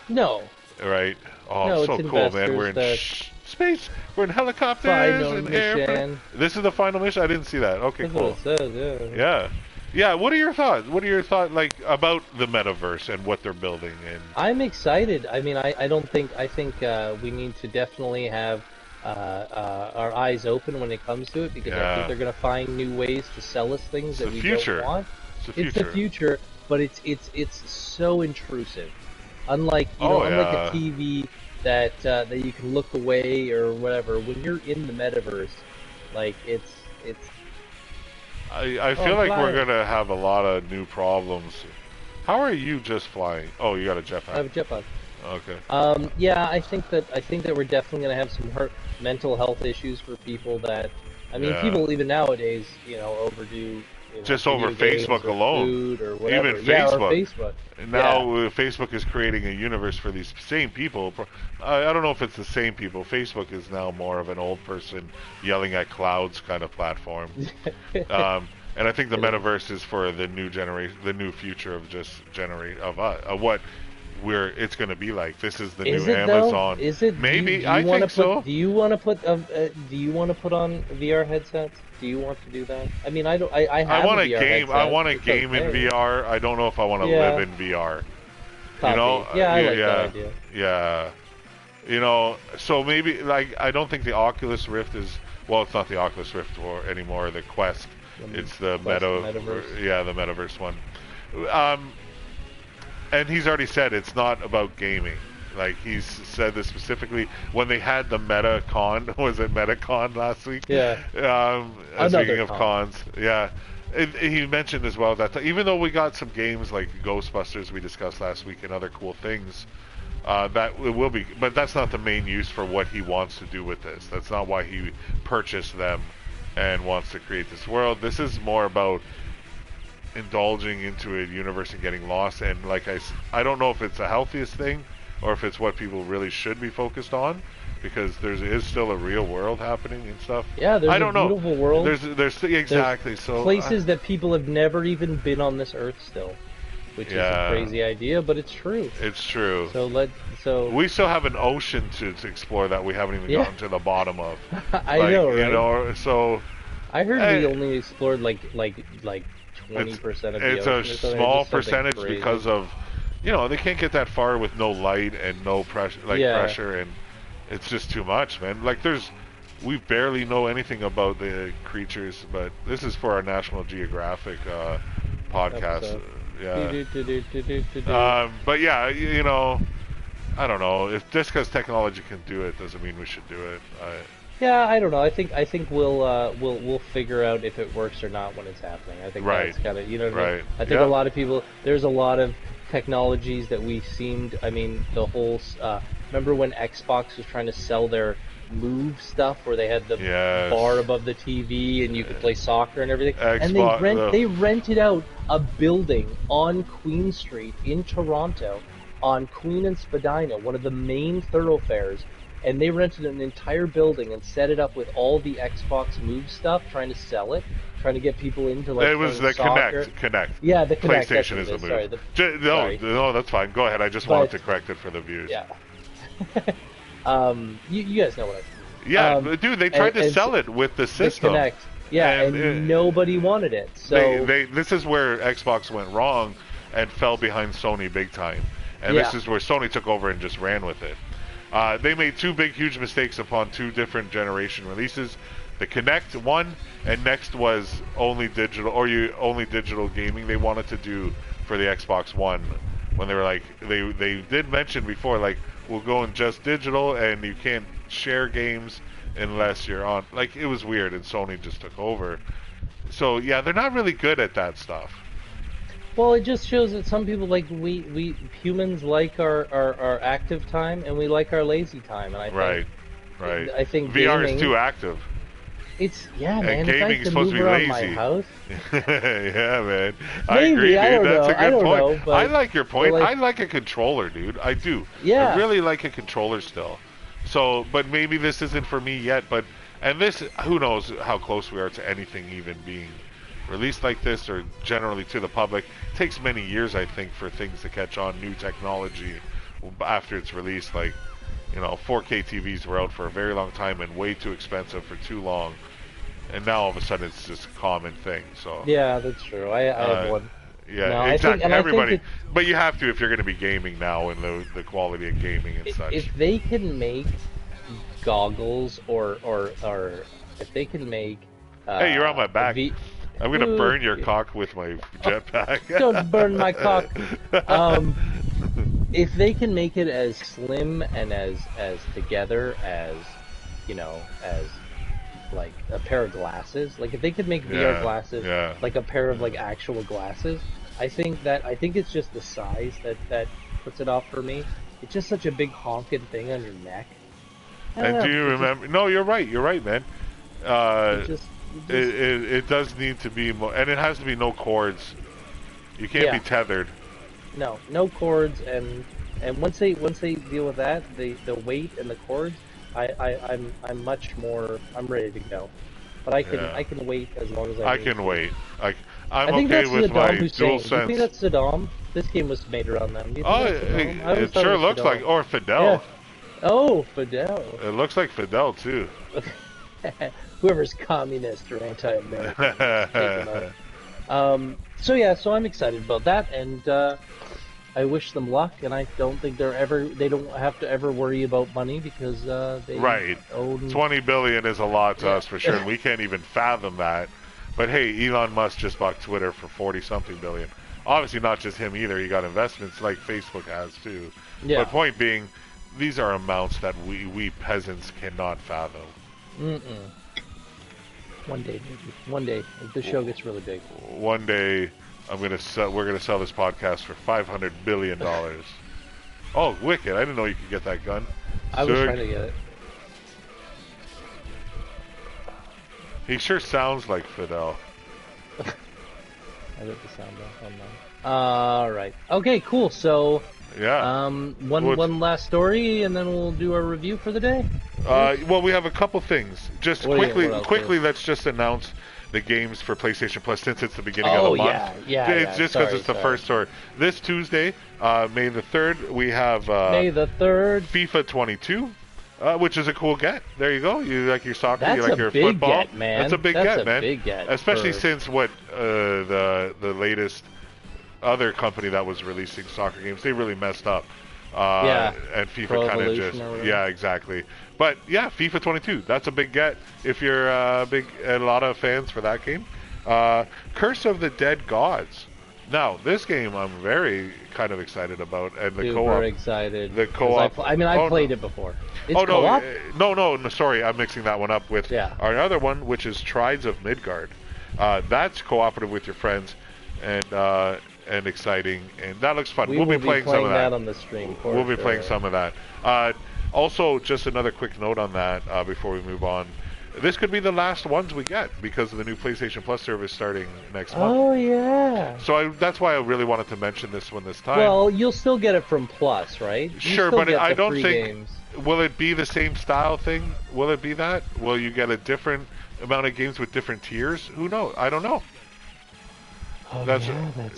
No. Right? Oh, no, so cool, man. We're in space. We're in helicopters and airplanes. This is the final mission? I didn't see that. Okay, That's cool. What it says, Yeah. Yeah, what are your thoughts? What are your thoughts about the metaverse and what they're building? And I'm excited. I mean, I think we need to definitely have our eyes open when it comes to it, because I think they're going to find new ways to sell us things that we don't want. It's the future, but it's so intrusive. Unlike a TV that you can look away or whatever. When you're in the metaverse, it's. I feel like we're gonna have a lot of new problems. How are you just flying? Oh, you got a jetpack. I have a jetpack. Okay. Yeah, I think that we're definitely gonna have some mental health issues for people that. I mean, people even nowadays, overdo. Just over Facebook alone, or whatever. Even Facebook. Or Facebook. Now Facebook is creating a universe for these same people. I don't know if it's the same people. Facebook is now more of an old person yelling at clouds kind of platform. And I think the metaverse is for the new generation, the new future of what it's going to be like. This is the new Amazon. Is it? Maybe I think so. Do you want to put on VR headsets? Do you want to do that? I mean, I don't. I want a VR game. Headset. I want to game in VR. I don't know if I want to live in VR. Copy. I like that idea. Yeah. You know, so maybe like I don't think the Oculus Rift is well, it's not the Oculus Rift anymore. The Quest, it's the Metaverse. yeah, the Metaverse one. Um, and he's already said it's not about gaming. Like he's said this specifically when they had the MetaCon. Was it MetaCon last week? Yeah. Speaking of cons, yeah. He mentioned as well that even though we got some games like Ghostbusters we discussed last week and other cool things, that it will be, but that's not the main use for what he wants to do with this. That's not why he purchased them and wants to create this world. This is more about indulging into a universe and getting lost. And like I don't know if it's the healthiest thing or if it's what people really should be focused on, because there is still a real world happening and stuff. Yeah, there's a beautiful world. There's exactly there's so places that people have never even been on this earth still, which is a crazy idea, but it's true. It's true. So we still have an ocean to explore that we haven't even gotten to the bottom of. I know, right? You know, so I heard we only explored like 20% of the ocean. It's a small percentage because of, you know, they can't get that far with no light and no pressure, pressure, and it's just too much, man. Like we barely know anything about the creatures, but this is for our National Geographic podcast. But yeah, you know, I don't know. If just because technology can do it doesn't mean we should do it. Yeah, I don't know. I think we'll figure out if it works or not when it's happening. I think that's kind of, you know what I mean? I think a lot of people, there's a lot of technologies that we seemed, I mean, the whole, remember when Xbox was trying to sell their Move stuff where they had the bar above the TV and you could play soccer and everything? Xbox, and they rented out a building on Queen Street in Toronto, on Queen and Spadina, one of the main thoroughfares, and they rented an entire building and set it up with all the Xbox Move stuff, trying to sell it, trying to get people into like. It was the soccer. Kinect. Yeah, the Kinect. PlayStation is the Move. Sorry, no, that's fine. Go ahead. I just wanted to correct it for the viewers. Yeah. You guys know what I mean. Yeah, dude, they tried to sell it with the system. The Kinect. Yeah, and nobody wanted it. So this is where Xbox went wrong and fell behind Sony big time. And this is where Sony took over and just ran with it. They made two big, huge mistakes upon two different generation releases. The Kinect one, and next was only digital gaming they wanted to do for the Xbox One. When they were like, they did mention before, like, we'll go in just digital and you can't share games unless you're on. Like, it was weird, and Sony just took over. So yeah, they're not really good at that stuff. Well, it just shows that some people, like, we humans like our active time and we like our lazy time, and I think right. I think VR gaming, is too active. It's man. And gaming is supposed to be lazy. My house. Yeah, man. Maybe, I agree, dude. That's a good point. Know, I like your point. I like a controller, dude. I do. Yeah. I really like a controller still. So, but maybe this isn't for me yet. And this, who knows how close we are to anything even being released like this, or generally to the public. It takes many years, I think, for things to catch on, new technology after it's released. Like, you know, 4K TVs were out for a very long time and way too expensive for too long, and now all of a sudden it's just a common thing. So yeah, that's true. I have one. Yeah, no, exactly. Everybody, but you have to if you're going to be gaming now, and the quality of gaming and such. If they can make goggles, or if they can make, hey, you're on my back. I'm going to burn your cock with my jetpack. Don't burn my cock. If they can make it as slim and as together as, you know, as like a pair of glasses, like if they could make VR glasses like a pair of like actual glasses, I think it's just the size that puts it off for me. It's just such a big honking thing on your neck. And do you remember? No, you're right, man. It does need to be more, and it has to be no cords. You can't be tethered. No cords, and once they deal with that, the weight and the cords, I'm much more, I'm ready to go. But I can wait as long as I can wait. I'm think okay that's with Saddam my Hussein. dual sense. Do you think that's Saddam? This game was made around them. It sure looks like, or Fidel. Yeah. Oh, Fidel. It looks like Fidel too. Whoever's communist or anti-American. So I'm excited about that, and I wish them luck, and I don't think they don't have to ever worry about money because they Right. own 20 billion is a lot to us for sure, and we can't even fathom that. But hey, Elon Musk just bought Twitter for 40-something billion. Obviously, not just him either. He got investments like Facebook has too. Yeah. But point being, these are amounts that we peasants cannot fathom. One day, maybe. One day, if the show gets really big. One day, we're gonna sell this podcast for $500 billion. Oh, wicked! I didn't know you could get that gun. I was trying to get it. He sure sounds like Fidel. I got the sound off on that. All right. Okay. Cool. So. Yeah. One last story, and then we'll do our review for the day. Well, we have a couple things. Just quickly, let's just announce the games for PlayStation Plus since it's the beginning of the month. It's just because it's the first story. This Tuesday, May the 3rd, we have May the 3rd. FIFA 22. Which is a cool get. There you go. You like your soccer, That's you like your football. Get, man. That's a big get, man. Big get especially since the latest other company that was releasing soccer games, they really messed up. And FIFA kind of just exactly. But yeah, FIFA 22. That's a big get if you're a lot of fans for that game. Curse of the Dead Gods. Now, this game I'm very kind of excited about, and the co-op. Super excited. The co-op. I played it before. It's co-op? No, sorry, I'm mixing that one up with our other one, which is Trides of Midgard. That's cooperative with your friends, and exciting, and that looks fun. We'll be playing some of that on the stream. We'll be playing some of that. Also, just another quick note on that before we move on. This could be the last ones we get because of the new PlayStation Plus service starting next month. Oh, yeah. So that's why I really wanted to mention this one this time. Well, you'll still get it from Plus, right? Sure, but I don't think... Games. Will it be the same style thing? Will it be that? Will you get a different amount of games with different tiers? Who knows? I don't know. Oh, that's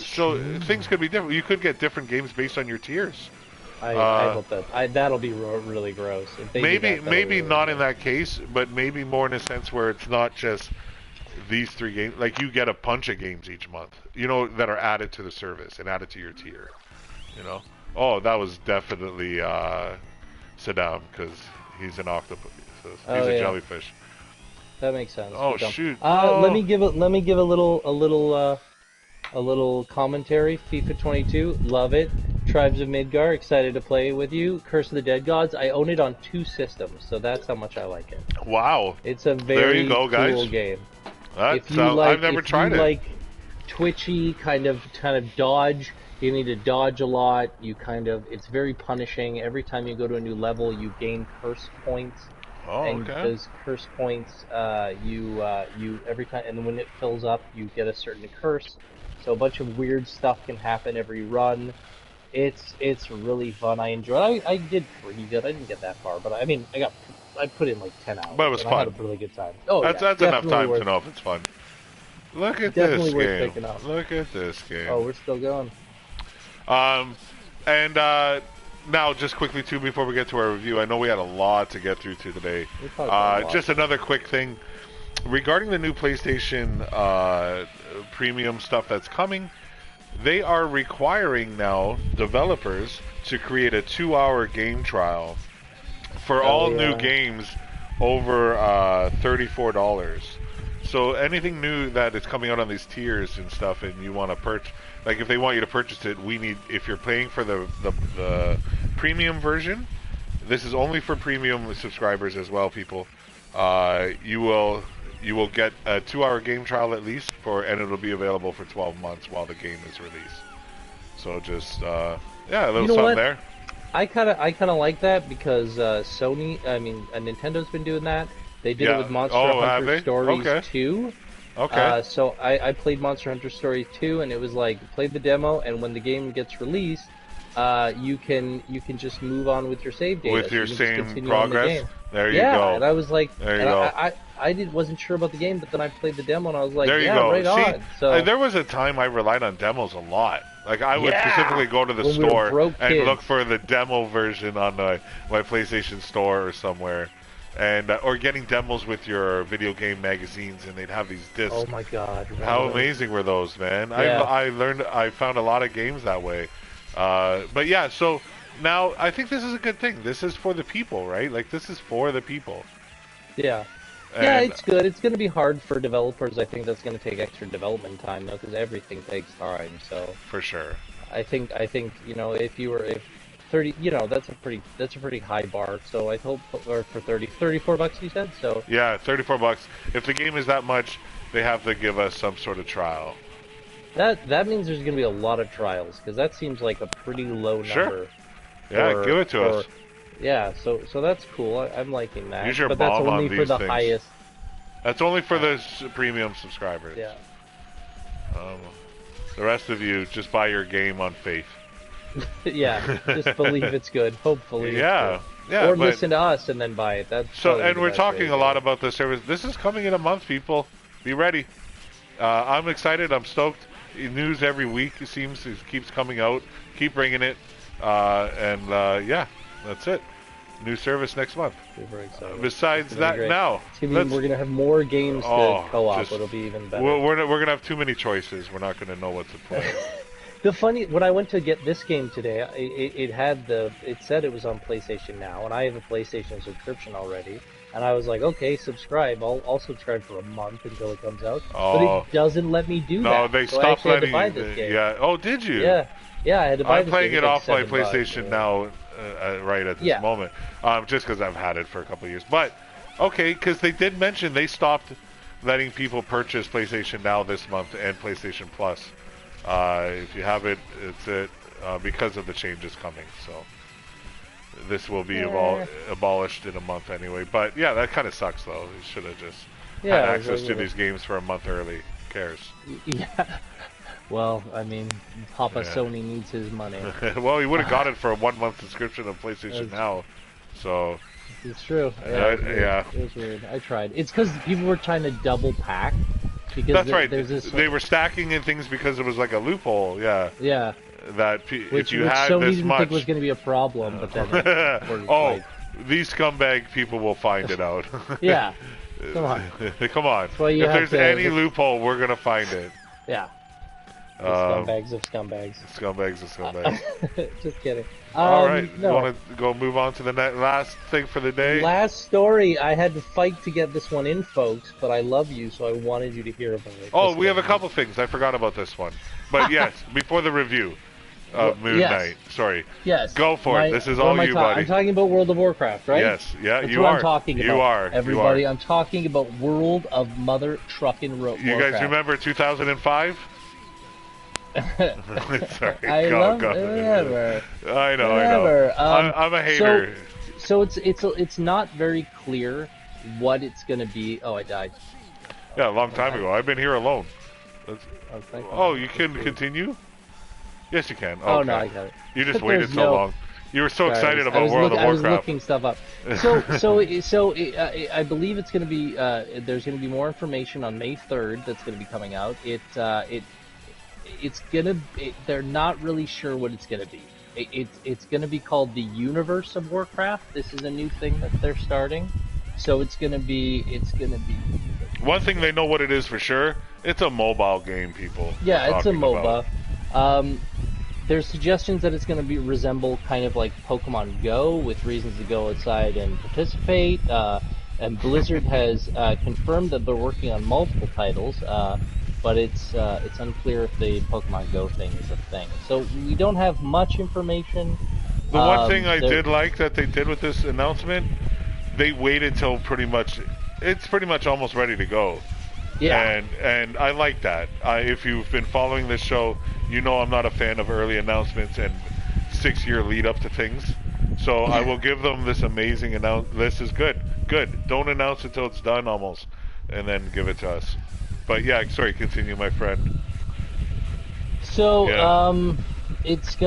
so true. Things could be different. You could get different games based on your tiers. I hope that'll be really gross. If they maybe not in that case, but maybe more in a sense where it's not just these 3 games. Like you get a bunch of games each month, that are added to the service and added to your tier. Oh, that was definitely Saddam because he's an octopus. He's a jellyfish. That makes sense. Oh shoot! Let me give a little commentary. FIFA 22, love it. Tribes of Midgard, excited to play with you. Curse of the Dead Gods, I own it on 2 systems, so that's how much I like it. Wow. It's a very cool game. I've never tried it. Like twitchy kind of dodge, you need to dodge a lot. It's very punishing. Every time you go to a new level, you gain curse points. Oh, and okay. those curse points, you every time, and when it fills up, you get a certain curse. So a bunch of weird stuff can happen every run. It's really fun. I enjoy it. I did pretty good. I didn't get that far, but I put in like 10 hours. But it was fun. I had a really good time. Oh, that's enough time to know if it's fun. Look at this game. Look at this game. Oh, we're still going. And now, just quickly too, before we get to our review, I know we had a lot to get through today. Just another quick thing regarding the new PlayStation Premium stuff that's coming. They are requiring now developers to create a 2-hour game trial for all new games over $34. So anything new that is coming out on these tiers and stuff, and you want to purchase, like if they want you to purchase it, if you're paying for the premium version, this is only for premium subscribers as well, people. You will get a 2-hour game trial at least and it'll be available for 12 months while the game is released. So just a little something there. I kind of like that because Nintendo's been doing that. They did it with Monster Hunter Stories 2. Okay. So I played Monster Hunter Stories 2, and it was like played the demo, and when the game gets released, you can just move on with your save data. With your same progress. There you go. Yeah, and I was like, there you go. I wasn't sure about the game, but then I played the demo, and I was like, there you go. Right on. So there was a time I relied on demos a lot. Like I would specifically go to the store and look for the demo version on my PlayStation Store or somewhere. And or getting demos with your video game magazines, and they'd have these discs. Oh my God! How amazing were those, man? Yeah. I found a lot of games that way. But yeah, so now I think this is a good thing. This is for the people, right? Like this is for the people. Yeah. Yeah, And it's good. It's going to be hard for developers. I think that's going to take extra development time, though, because everything takes time. So for sure. I think if 30, that's a pretty high bar. So I hope, or for 34 bucks you said. So Yeah, $34. If the game is that much, they have to give us some sort of trial. that means there's going to be a lot of trials, because that seems like a pretty low number. Yeah, give it to us. Yeah, so that's cool. I'm liking that. Use your but that's bomb only on for these the things. highest. That's only for the premium subscribers. Yeah. The rest of you just buy your game on faith. Yeah, just believe it's good. Hopefully. Yeah, it's good. yeah. Or but, listen to us and then buy it. That's so, probably and the we're best talking way a to lot go. about this service. This is coming in a month, people. Be ready. I'm excited. I'm stoked. News every week it seems. It keeps coming out. Keep bringing it. Yeah, that's it. New service next month. Super excited. Besides that, now we're gonna have more games to co-op. It'll be even better. We're gonna have too many choices. We're not gonna know what to play. When I went to get this game today, it said it was on PlayStation Now, and I have a PlayStation subscription already. And I was like, okay, subscribe. I'll subscribe for a month until it comes out. But it doesn't let me do that. No, they so stopped letting I had to buy this game. Yeah. Oh, did you? Yeah. Yeah, I had to buy I'm this playing game. it off my $7, PlayStation Now right at this moment. Just because I've had it for a couple of years. But, okay, because they did mention they stopped letting people purchase PlayStation Now this month and PlayStation Plus. If you have it, it's it because of the changes coming. So this will be abolished in a month anyway. But yeah, that kind of sucks though. You should have just had access to these games for a month early. Who cares? Yeah. Well, I mean, Papa Sony needs his money. Well, he would have got it for a 1 month subscription of PlayStation Now. So it's true. Yeah, it was weird. I tried. It's because people were trying to double pack. Because that's right. There's this, they were stacking in things because it was like a loophole. Yeah. Yeah. That which if you had Sony this didn't much, think was going to be a problem, but then these scumbag people will find it out. Yeah. Come on. Come on. Well, if there's any loophole, we're gonna find it. Yeah. Scumbags of scumbags. Scumbags of scumbags. Just kidding. All right. No. You want to go move on to the last thing for the day? Last story. I had to fight to get this one in, folks, but I love you, so I wanted you to hear about it. Oh, we have a couple things. I forgot about this one. But yes, before the review of Moon Knight. Sorry. Yes. Go for it. This is all you, buddy. I'm talking about World of Warcraft, right? Yes. Yeah, That's you what are. I'm talking about. You are. Everybody, you are. I'm talking about World of Mother Truckin' Warcraft. You guys remember 2005? Sorry. I love whatever. I know. I'm a hater. So it's not very clear what it's gonna be. Oh, I died. Yeah, a long time ago. I've been here alone. You can cool. Continue? Yes, you can. Oh, no, I got it. You just waited so long. You were so excited about World of Warcraft. I was looking stuff up. I believe it's going to be. There's going to be more information on May 3rd that's going to be coming out. They're not really sure what it's going to be. It's going to be called the Universe of Warcraft. This is a new thing that they're starting. So it's going to be. One thing they know what it is for sure. It's a mobile game, people. Yeah, it's a MOBA. There's suggestions that it's going to resemble kind of like Pokemon Go, with reasons to go outside and participate. And Blizzard has confirmed that they're working on multiple titles, but it's unclear if the Pokemon Go thing is a thing. So we don't have much information. The one thing I did like that they did with this announcement, they waited till it's pretty much almost ready to go. Yeah. And I like that. If you've been following this show, you know I'm not a fan of early announcements and 6-year lead up to things. So I will give them this amazing This is good. Good. Don't announce it till it's done almost, and then give it to us. But yeah, sorry, continue, my friend. So, it's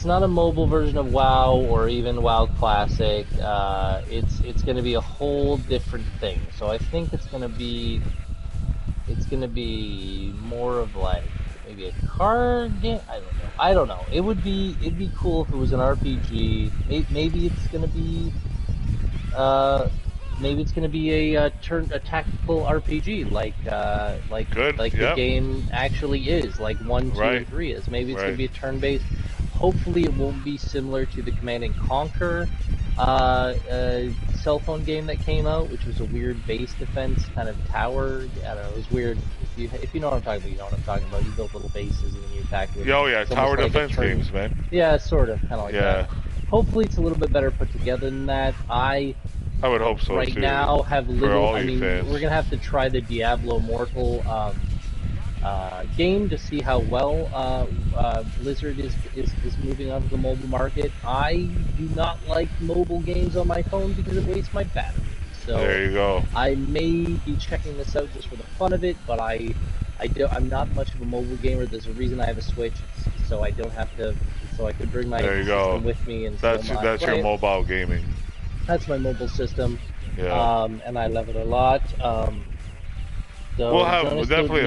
not a mobile version of WoW or even WoW Classic. It's gonna be a whole different thing. So I think it's gonna be more of like maybe a card game. I don't know. It'd be cool if it was an RPG. Maybe it's gonna be a tactical RPG like the game actually is, like 1, 2, and 3 is. Maybe it's gonna be a turn-based Hopefully it won't be similar to the Command and Conquer cell phone game that came out, which was a weird base defense kind of tower. I don't know, it was weird. If you know what I'm talking about, you know what I'm talking about. You build little bases and then you attack with. Oh yeah, tower like defense games, man. Yeah, sort of, kind of like Yeah. that. Hopefully it's a little bit better put together than that. I would hope so right too. now have little. all I you mean, fans. we're gonna have to try the Diablo Immortal game to see how well Blizzard is moving onto the mobile market. I do not like mobile games on my phone because it wastes my battery. So There you go. I may be checking this out just for the fun of it, but I'm not much of a mobile gamer. There's a reason I have a Switch, so I don't have to. So I could bring my system with me and that's your mobile gaming. That's my mobile system. Yeah. And I love it a lot. So we'll have definitely.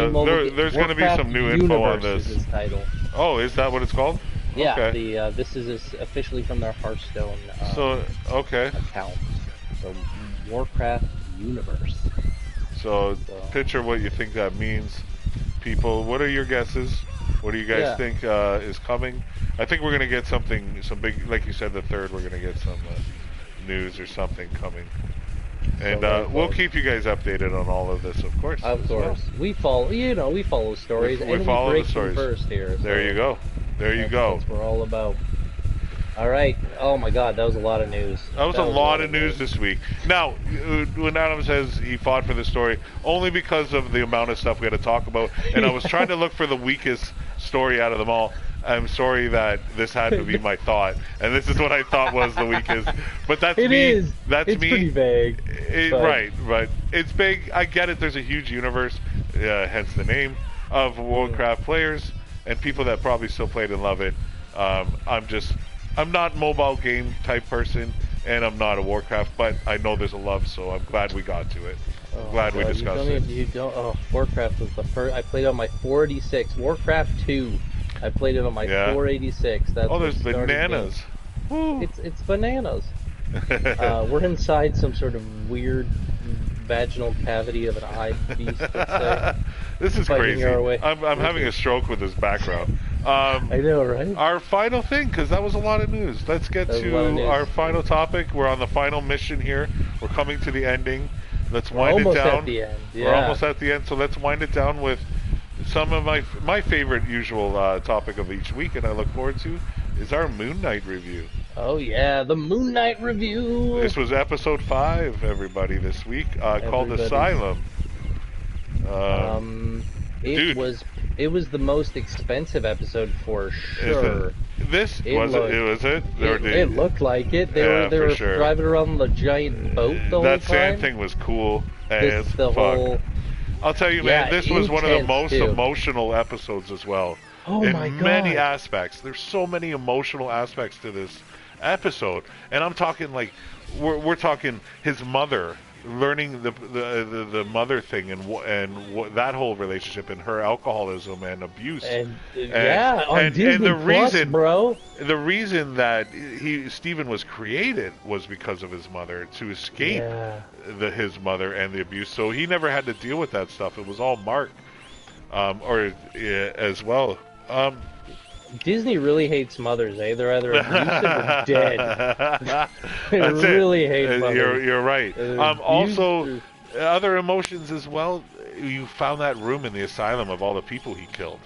There's going to be some new info on this. Is title. Oh, is that what it's called? Yeah. Okay. This is officially from their Hearthstone. Account. So Warcraft Universe. So picture what you think that means, people. What are your guesses? What do you guys think is coming? I think we're going to get some big, like you said, the third. We're going to get some news or something coming. And we'll keep you guys updated on all of this, of course. Of course, we follow. We follow stories, we follow break the stories first here. So there you go. There you go. That's what we're all about. All right. Oh my God, that was a lot of news. That was a lot of news this week. Now, when Adam says he fought for the story, only because of the amount of stuff we had to talk about, and I was trying to look for the weakest story out of them all. I'm sorry that this had to be my thought, and this is what I thought was the weakest. But that's me. That's it's me. Pretty vague. Right. It's big. I get it. There's a huge universe, hence the name of Warcraft players and people that probably still played and love it. I'm not mobile game type person, and I'm not a Warcraft, but I know there's a love, so I'm glad we got to it. I'm glad we discussed it. Warcraft was the first. I played on my 486. Warcraft 2. I played it on my 486. That's there's bananas. It's bananas. We're inside some sort of weird vaginal cavity of an eye beast. This is crazy. I'm having a stroke with this background. I know, right? Our final thing, because that was a lot of news. Let's get to our final topic. We're on the final mission here. We're coming to the ending. Let's wind it down. At the end. Yeah. We're almost at the end, so let's wind it down with some of my favorite usual topic of each week, and I look forward to, is our Moon Knight review. Oh yeah, the Moon Knight review. This was episode 5, everybody, this week, called Asylum. It was the most expensive episode for sure. It looked like it. They were driving around on the giant boat the whole time. That sand thing was cool as fuck. I'll tell you, man, this was one of the most emotional episodes as well. Oh my God. In many aspects. There's so many emotional aspects to this episode. And I'm talking like, we're talking his mother, learning the mother thing and that whole relationship and her alcoholism and abuse. On Disney the reason that Steven was created was because of his mother, to escape his mother and the abuse. So he never had to deal with that stuff. It was all Mark, as well. Disney really hates mothers, eh? They're either abusive or dead. They really hate mothers. You're right. Also, other emotions as well. You found that room in the asylum of all the people he killed.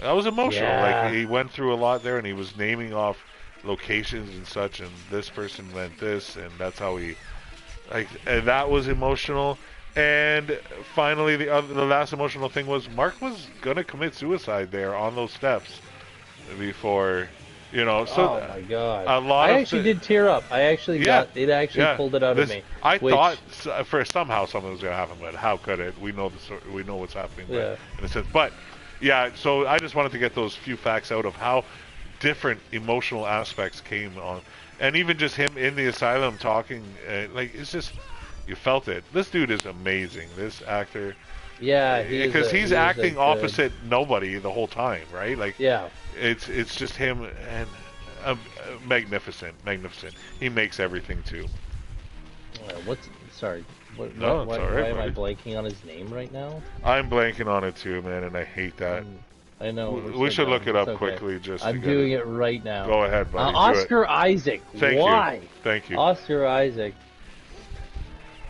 That was emotional. Yeah. Like, he went through a lot there, and he was naming off locations and such, and this person meant this, and that's how he... and that was emotional. And finally, the last emotional thing was Mark was going to commit suicide there on those steps before, so oh my God. I actually did tear up. I actually pulled it out of me. I thought for somehow something was going to happen, but how could it? We know what's happening in a sense. But yeah, so I just wanted to get those few facts out of how different emotional aspects came on, and even just him in the asylum talking, it's just, you felt it. This dude is amazing. This actor. Yeah, because he's acting opposite nobody the whole time, right? It's just him, and magnificent. He makes everything too. Why am I blanking on his name right now? I'm blanking on it too, man, and I hate that. I know. We should look it up quickly just to I'm get doing it right now. Go ahead, buddy. Oscar Isaac. Thank Why? you. Thank you. Oscar Isaac.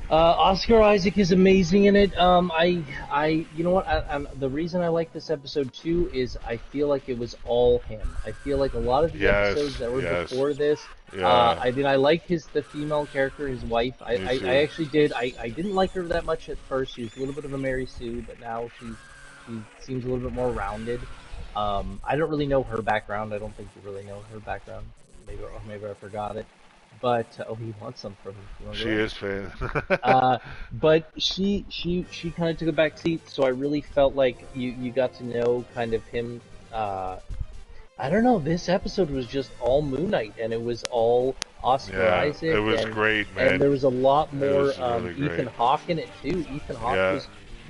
Oscar Isaac is amazing in it. You know what? The reason I like this episode too is I feel like it was all him. I feel like a lot of the episodes that were before this. I mean, I like the female character, his wife. I actually did. I didn't like her that much at first. She was a little bit of a Mary Sue, but now she seems a little bit more rounded. I don't really know her background. I don't think you really know her background. Maybe I forgot it. But he wants some from him. She is fan. But she kind of took a back seat, so I really felt like you got to know kind of him. I don't know. This episode was just all Moon Knight, and it was all Oscar Isaac. It was great, man. And there was a lot more really Ethan Hawke in it too. Ethan Hawke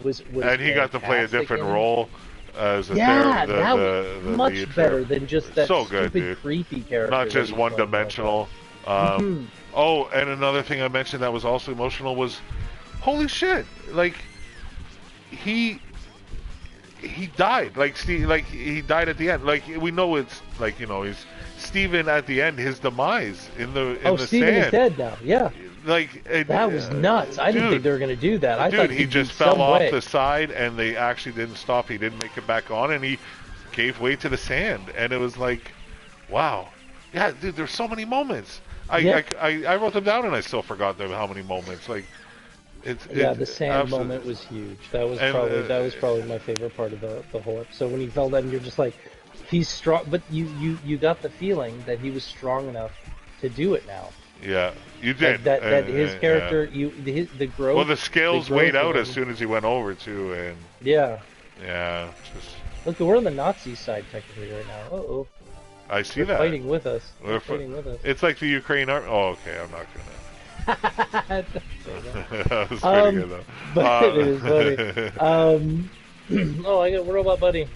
was and he got to play a different role. As that was much better than just that stupid, creepy character. Not just one-dimensional. Oh, and another thing I mentioned that was also emotional was, holy shit! Like he died. Like he died at the end. Like we know it's like he's Steven at the end. His demise in the Steven sand. Is dead now. Yeah. Like that was nuts. I didn't think they were gonna do that. I thought he just fell off the side, and they actually didn't stop. He didn't make it back on, and he gave way to the sand. And it was like, wow, yeah, dude. There's so many moments. I wrote them down, and I still forgot how many moments. Like, the sand moment was huge. That was probably my favorite part of the whole episode when he fell down. You're just like, he's strong, but you got the feeling that he was strong enough to do it now. Yeah, you did. That his character, the growth. Well, the scales weighed out as soon as he went over too, and yeah. Just look, we're on the Nazi side technically right now. Uh-oh. I see They're fighting with us. They're fighting with us. It's like the Ukraine army. Oh, okay, I'm not gonna. That was pretty good though. But it is funny. I got Robot Buddy.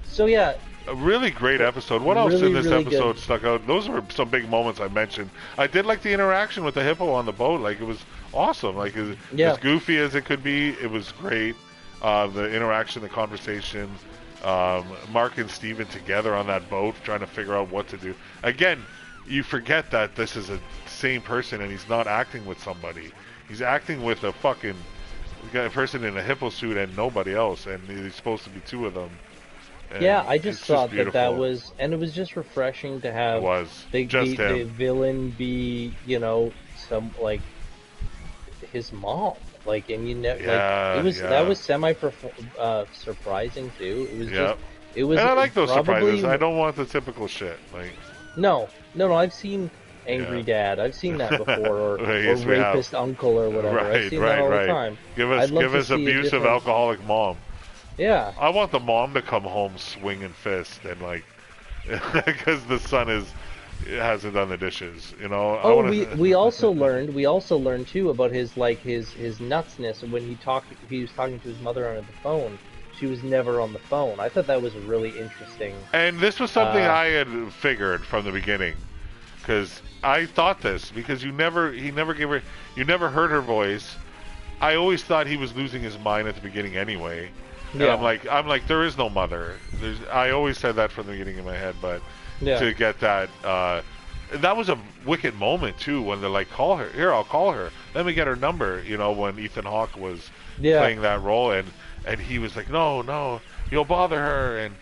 So yeah. A really great episode. What else in this episode stuck out? Those were some big moments I mentioned. I did like the interaction with the hippo on the boat. Like, it was awesome. Like, as goofy as it could be, it was great. The interaction, the conversation, Mark and Steven together on that boat trying to figure out what to do. Again, you forget that this is a same person and he's not acting with somebody. He's acting with a fucking person in a hippo suit and nobody else, and he's supposed to be two of them. And I just thought that was, and it was just refreshing to have the villain be, some like his mom, like, and it was that was surprising too. It was it was. And I like those surprises. I don't want the typical shit. Like no, I've seen Angry Dad. I've seen that before, or rapist uncle or whatever. I've seen that all the time. Give us abusive alcoholic mom. Yeah. I want the mom to come home swinging fist and like, because the son hasn't done the dishes, we also learned too about his nutsness, and when he was talking to his mother on the phone. She was never on the phone. I thought that was really interesting. And this was something I had figured from the beginning, because I thought this, because you never heard her voice. I always thought he was losing his mind at the beginning anyway. And I'm like, there is no mother. I always said that from the beginning in my head, but to get that, that was a wicked moment too, when they're like, call her. Here, I'll call her. Let me get her number. When Ethan Hawke was playing that role, and he was like, no, you'll bother her, and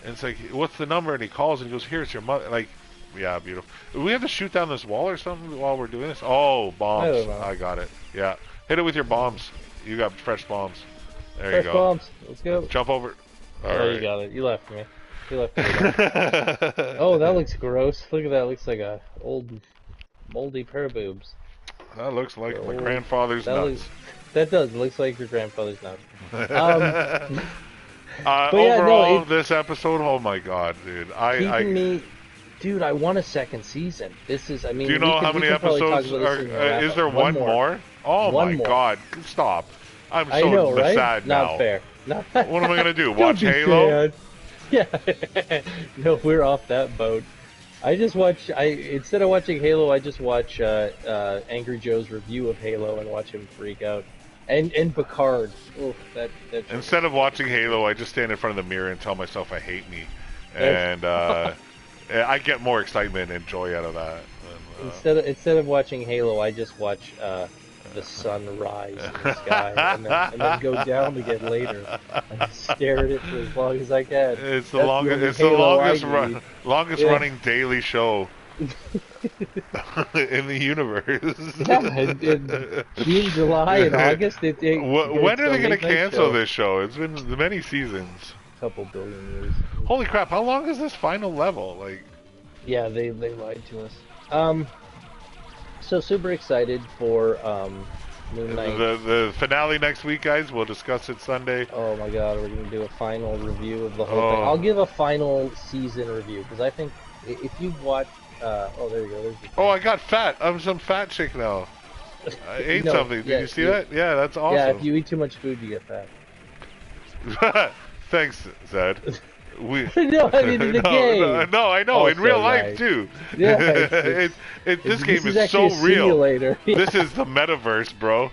it's like, what's the number? And he calls and he goes, here's your mother. Like, yeah, beautiful. Do we have to shoot down this wall or something while we're doing this? Oh, bombs. I got it. Yeah, hit it with your bombs. You got fresh bombs. There you go. Bombs. Let's go. Jump over. You got it. You left me. Oh, that looks gross. Look at that. It looks like a old, moldy pair of boobs. That looks like my grandfather's nuts. That does. It looks like your grandfather's nuts. Overall, this episode, oh my god, dude. Dude, I want a second season. This is, do you know how many episodes are? Is there one more? Oh my god, stop. I'm so sad now. Not fair. What am I gonna do? Watch Halo? Sad. Yeah. No, we're off that boat. Instead of watching Halo, I just watch Angry Joe's review of Halo and watch him freak out. And Picard. Oh, that. Instead of watching Halo, I just stand in front of the mirror and tell myself I hate me, That's- and I get more excitement and joy out of that. instead of watching Halo, I just watch the sun rise in the sky and then go down again later. I just stare at it for as long as I can. It's the That's longest. only It's the Halo I longest need. longest Yeah. running daily show in the universe. Yeah, in June, July, and August. When are they going to going cancel this show? It's been many seasons. Couple billion years. Holy crap! How long is this final level? Like, Yeah, they lied to us. So super excited for Moon Knight. the finale next week, guys. We'll discuss it Sunday. Oh my god, we're gonna do a final review of the whole Oh. thing. I'll give a final season review because I think if you watch, oh there you go. There's Oh, I got fat. I'm some fat chick now. I ate No, something. Did yeah, you see that? Yeah, that's awesome. Yeah, if you eat too much food, you get fat. Thanks, Zed. We No, I mean in the game. No, I know. In Also, real life guys. too. Yeah, This game is actually so a real. simulator. This is the metaverse, bro.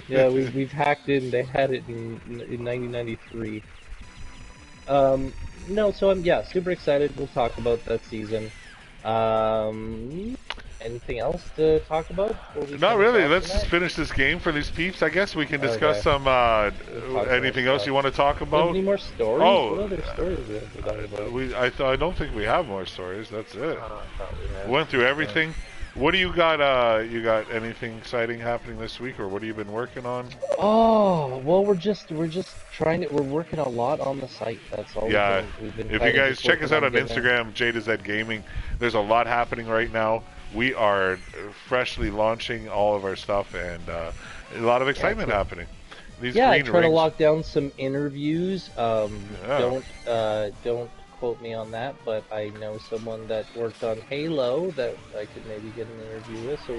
Yeah, we've hacked it and they had it in 1993. No, so I'm super excited. We'll talk about that season. Anything else to talk about? Not really. Let's just finish this game for these peeps. I guess we can discuss some. Anything else you want to talk about? Any more stories? Oh, What other stories do we have to talk about? I don't think we have more stories. That's it. I thought we had. Went through everything. What do you got? You got anything exciting happening this week, or what have you been working on? Oh, well, we're just trying to. We're working a lot on the site. That's all. Yeah. We've been If you kinda guys just check us working out on getting it. Instagram, J2Z Gaming, there's a lot happening right now. We are freshly launching all of our stuff, and a lot of excitement happening. These Yeah, I green try to rings- lock down some interviews. Yeah. Don't quote me on that, but I know someone that worked on Halo that I could maybe get an interview with. So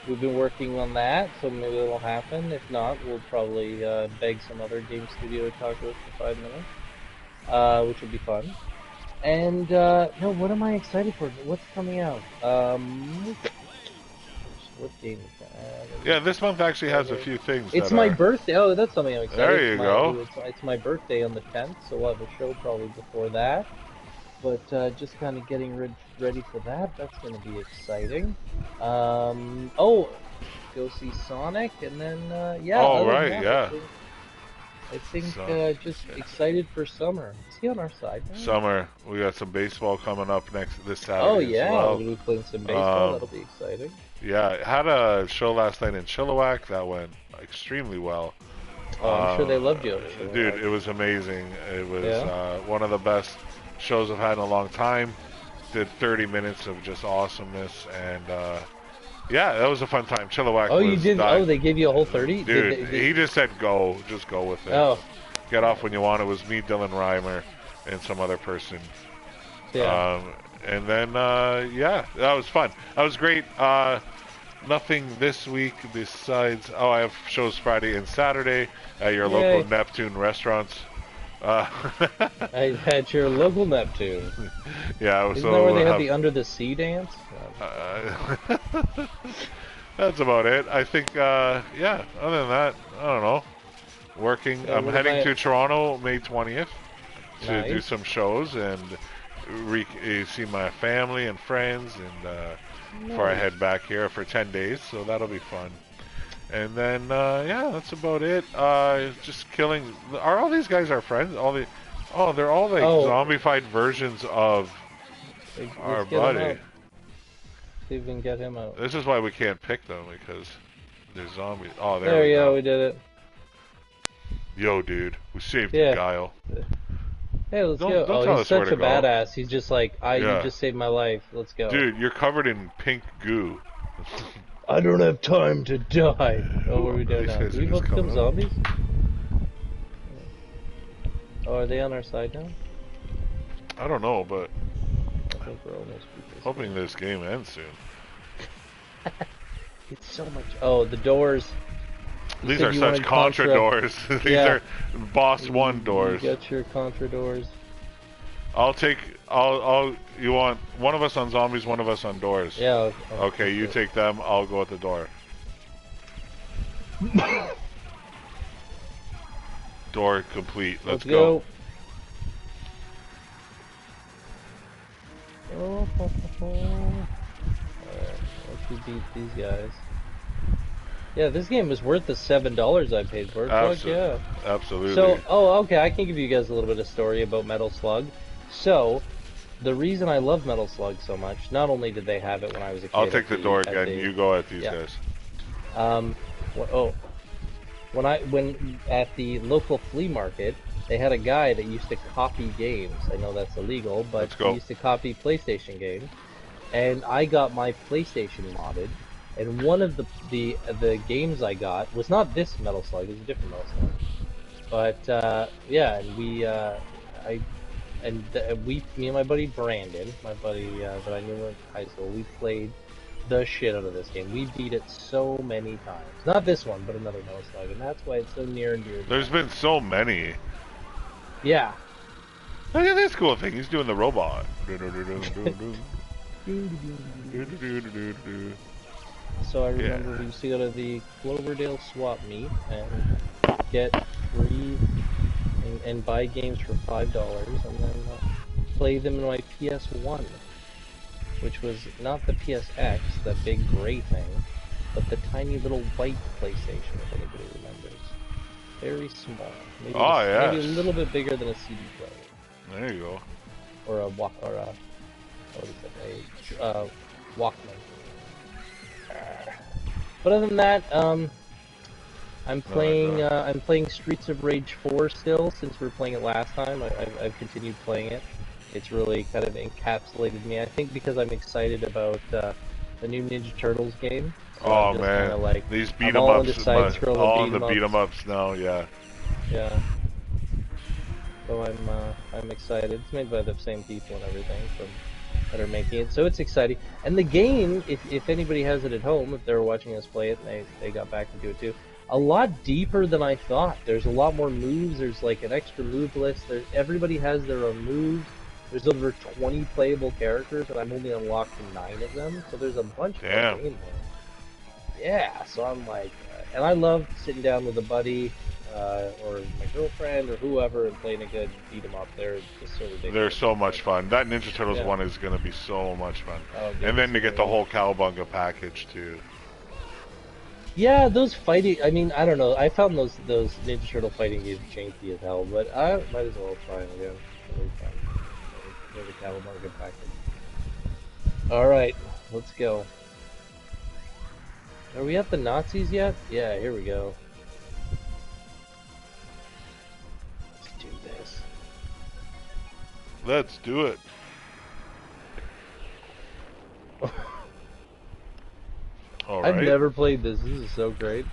we've been working on that. So maybe it'll happen. If not, we'll probably beg some other game studio to talk to us for 5 minutes, which will be fun. And no, what am I excited for? What's coming out? What game is that? Yeah, this month actually has a few things. It's that my are- birthday. Oh, that's something I'm excited. There you go. It's my birthday on the 10th, so we'll have a show probably before that. But just kind of getting ready for that. That's going to be exciting. Oh, go see Sonic, and then yeah. Oh, other than right, that, yeah. I think Sonic, just excited for summer. Is he on our side now? Summer. We got some baseball coming up this Saturday. Oh as yeah, well. we'll be playing some baseball. Um, That'll be exciting. Yeah, had a show last night in Chilliwack that went extremely well. Oh, I'm sure they loved you. Dude, it was amazing. It was Yeah. one of the best shows I've had in a long time. Did 30 minutes of just awesomeness, and yeah, that was a fun time. Chilliwack. Oh, you was did? dying. Oh, they gave you a whole 30? Dude, he just said go. Just go with it. Oh, Get off when you want. It was me, Dylan Reimer, and some other person. yeah. And then, yeah, that was fun. That was great. Nothing this week besides, I have shows Friday and Saturday at your Yay. local Neptune restaurants. I had your local Neptune. Yeah, Isn't so that where they we'll have have- the Under the Sea dance? that's about it. I think, yeah, other than that, I don't know. Working. Yeah, I'm what heading about- to Toronto May 20th to do Nice. some shows and see my family and friends, and before I head back here for 10 days, so that'll be fun. And then, yeah, that's about it. Just killing. Are all these guys our friends? They're all like zombified versions of Let's our get him buddy. out. See if we can get him out. This is why we can't pick them, because they're zombies. Oh, There we we go. go, we did it. Yo, dude, we saved Yeah. you, Guile. Hey, let's Don't go. tell Oh, he's us where such to a go. badass. He's just like, you Yeah. just saved my life. Let's go. Dude, you're covered in pink goo. I don't have time to die. Oh, what are we doing These now? guys Do are we just become coming up. zombies? Oh, are they on our side now? I don't know, but I think we're almost people. hoping this game ends soon. It's so much. Oh, the doors. You These said are you such wanted Contra doors. These Yeah. are Boss 1 doors. You got your Contra doors. You want one of us on zombies, one of us on doors. Yeah. Okay, you take them, I'll go at the door. Door complete. Let's go. Oh, Alright, let's beat these guys. Yeah, this game was worth the $7 I paid for it. Fuck yeah. Absolutely. So, okay, I can give you guys a little bit of story about Metal Slug. So, the reason I love Metal Slug so much, not only did they have it when I was a kid. I'll take the door again. You go at these guys. When at the local flea market, they had a guy that used to copy games. I know that's illegal, but he used to copy PlayStation games. And I got my PlayStation modded, and one of the games I got was not this Metal Slug, it was a different Metal Slug. But yeah, and me and my buddy Brandon, my buddy that I knew in high school, we played the shit out of this game. We beat it so many times. Not this one, but another Metal Slug, and that's why it's so near and dear. There's been so many. Yeah. Look at this cool thing. He's doing the robot. So I remember we used to go to the Cloverdale swap meet and get free and buy games for $5 and then play them in my PS1, which was not the PSX, the big gray thing, but the tiny little white PlayStation, if anybody remembers. Very small. Maybe, maybe a little bit bigger than a CD player. There you go. Or a Walkman. But other than that, I'm playing Streets of Rage 4 still, since we were playing it last time. I've continued playing it. It's really kind of encapsulated me. I think because I'm excited about the new Ninja Turtles game. So oh man, like, these beat 'em ups, all the beat 'em ups now, yeah. Yeah. So I'm excited. It's made by the same people and everything that are making it, so it's exciting. And the game, if anybody has it at home, if they were watching us play it and they got back to do it too, a lot deeper than I thought. There's a lot more moves. There's like an extra move list. Everybody has their own moves. There's over 20 playable characters, and I've only unlocked 9 of them, so there's a bunch of game there. Yeah, so I'm like, and I love sitting down with a buddy, or my girlfriend, or whoever, and playing a good beat 'em up. They're just so ridiculous. They're so much fun. That Ninja Turtles one is going to be so much fun. Oh, and then to get the whole Cowabunga package, too. Yeah, those fighting, I mean, I don't know. I found those Ninja Turtle fighting games janky as hell, but I might as well try them again. There's a Cowabunga package. Alright, let's go. Are we at the Nazis yet? Yeah, here we go. Let's do this. Let's do it. All right. I've never played this. This is so great.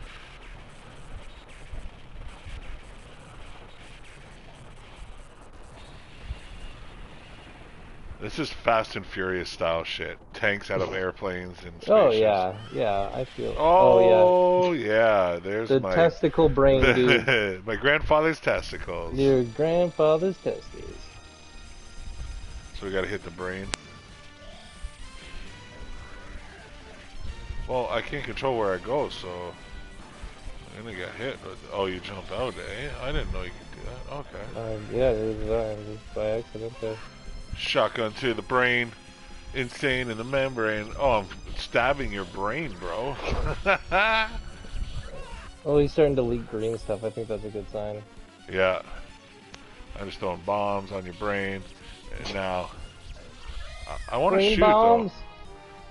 This is Fast and Furious style shit. Tanks out of airplanes and spaceships. Oh yeah, yeah. I feel. Oh yeah. There's the my testicle brain, dude. My grandfather's testicles. Your grandfather's testes. So we gotta hit the brain. Well, I can't control where I go, so I'm gonna get hit. Oh, you jumped out, eh? I didn't know you could do that. Okay. Yeah, it was just by accident there. Shotgun to the brain. Insane in the membrane. Oh, I'm stabbing your brain, bro. Oh, he's starting to leak green stuff. I think that's a good sign. Yeah. I'm just throwing bombs on your brain. And now, I want to shoot, bombs.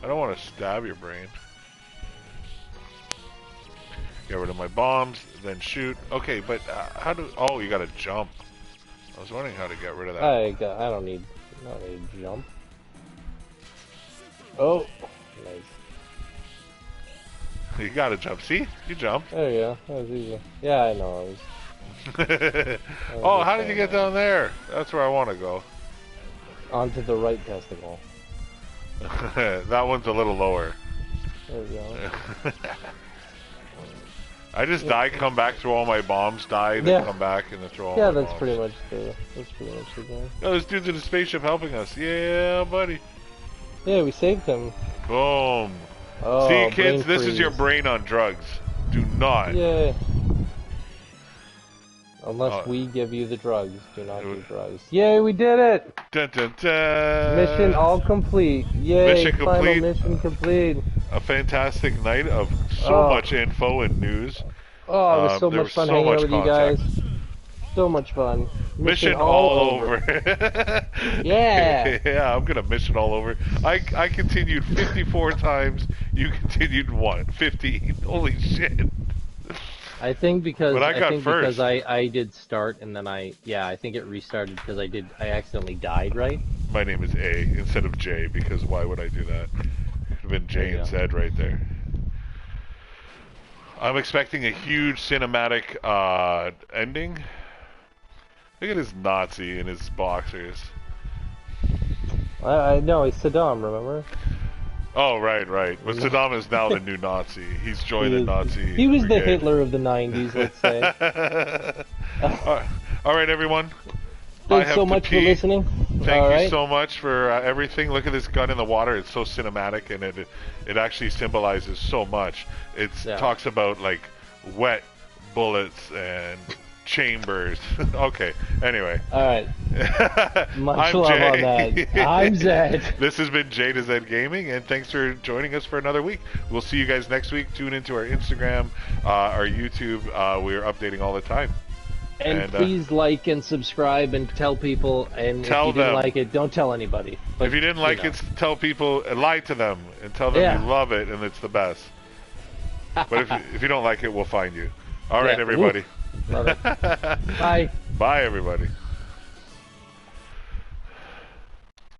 Though. I don't want to stab your brain. Get rid of my bombs, then shoot. Okay, but how do... Oh, you gotta jump. I was wondering how to get rid of that. I don't need to jump. Oh, nice. You gotta jump. See? You jumped. There you go. That was easy. Yeah, I know. Oh, how did you get down there? That's where I want to go. Onto the right testicle. That one's a little lower. There we go. I just die, come back, throw all my bombs, die, then come back, and then throw all my bombs. Yeah, that's pretty much the game. Oh, this dude's in a spaceship helping us. Yeah, buddy. Yeah, we saved him. Boom. Oh, see, kids, this is your brain on drugs. Do not. Yeah. Unless we give you the drugs. Do not do drugs. Yay, we did it! Dun, dun, dun. Mission all complete. Yay, Mission final complete. mission complete. A fantastic night of so much info and news. Oh, it was so there much fun so hanging much out with content. you guys. So much fun. Mission all over. Yeah. Yeah, I'm gonna mission all over. I continued 54 times. You continued 15. Holy shit. I think because But I got think first. because I did start and then I think it restarted because I accidentally died, right? My name is A instead of J because why would I do that? Could have been J and Z right there. I'm expecting a huge cinematic ending. Look at his Nazi and his boxers. I know, it's Saddam, remember? Oh, right. But Saddam is now the new Nazi. He's joined the Nazi. He was the brigade. Hitler of the 90s, let's say. All right, everyone. Thanks so much for listening. Thank you so much for everything. Look at this gun in the water. It's so cinematic, and it actually symbolizes so much. It talks about, like, wet bullets and chambers. Okay, anyway. All right. Much I'm love Jay. on that. I'm Zed. This has been J to Z Gaming, and thanks for joining us for another week. We'll see you guys next week. Tune into our Instagram, our YouTube. We're updating all the time. And please like and subscribe and tell people. And if you didn't like it, don't tell anybody. But, if you didn't like it, tell people, lie to them, and tell them you love it and it's the best. But if you don't like it, we'll find you. All right, everybody. Love it. Bye. Bye, everybody.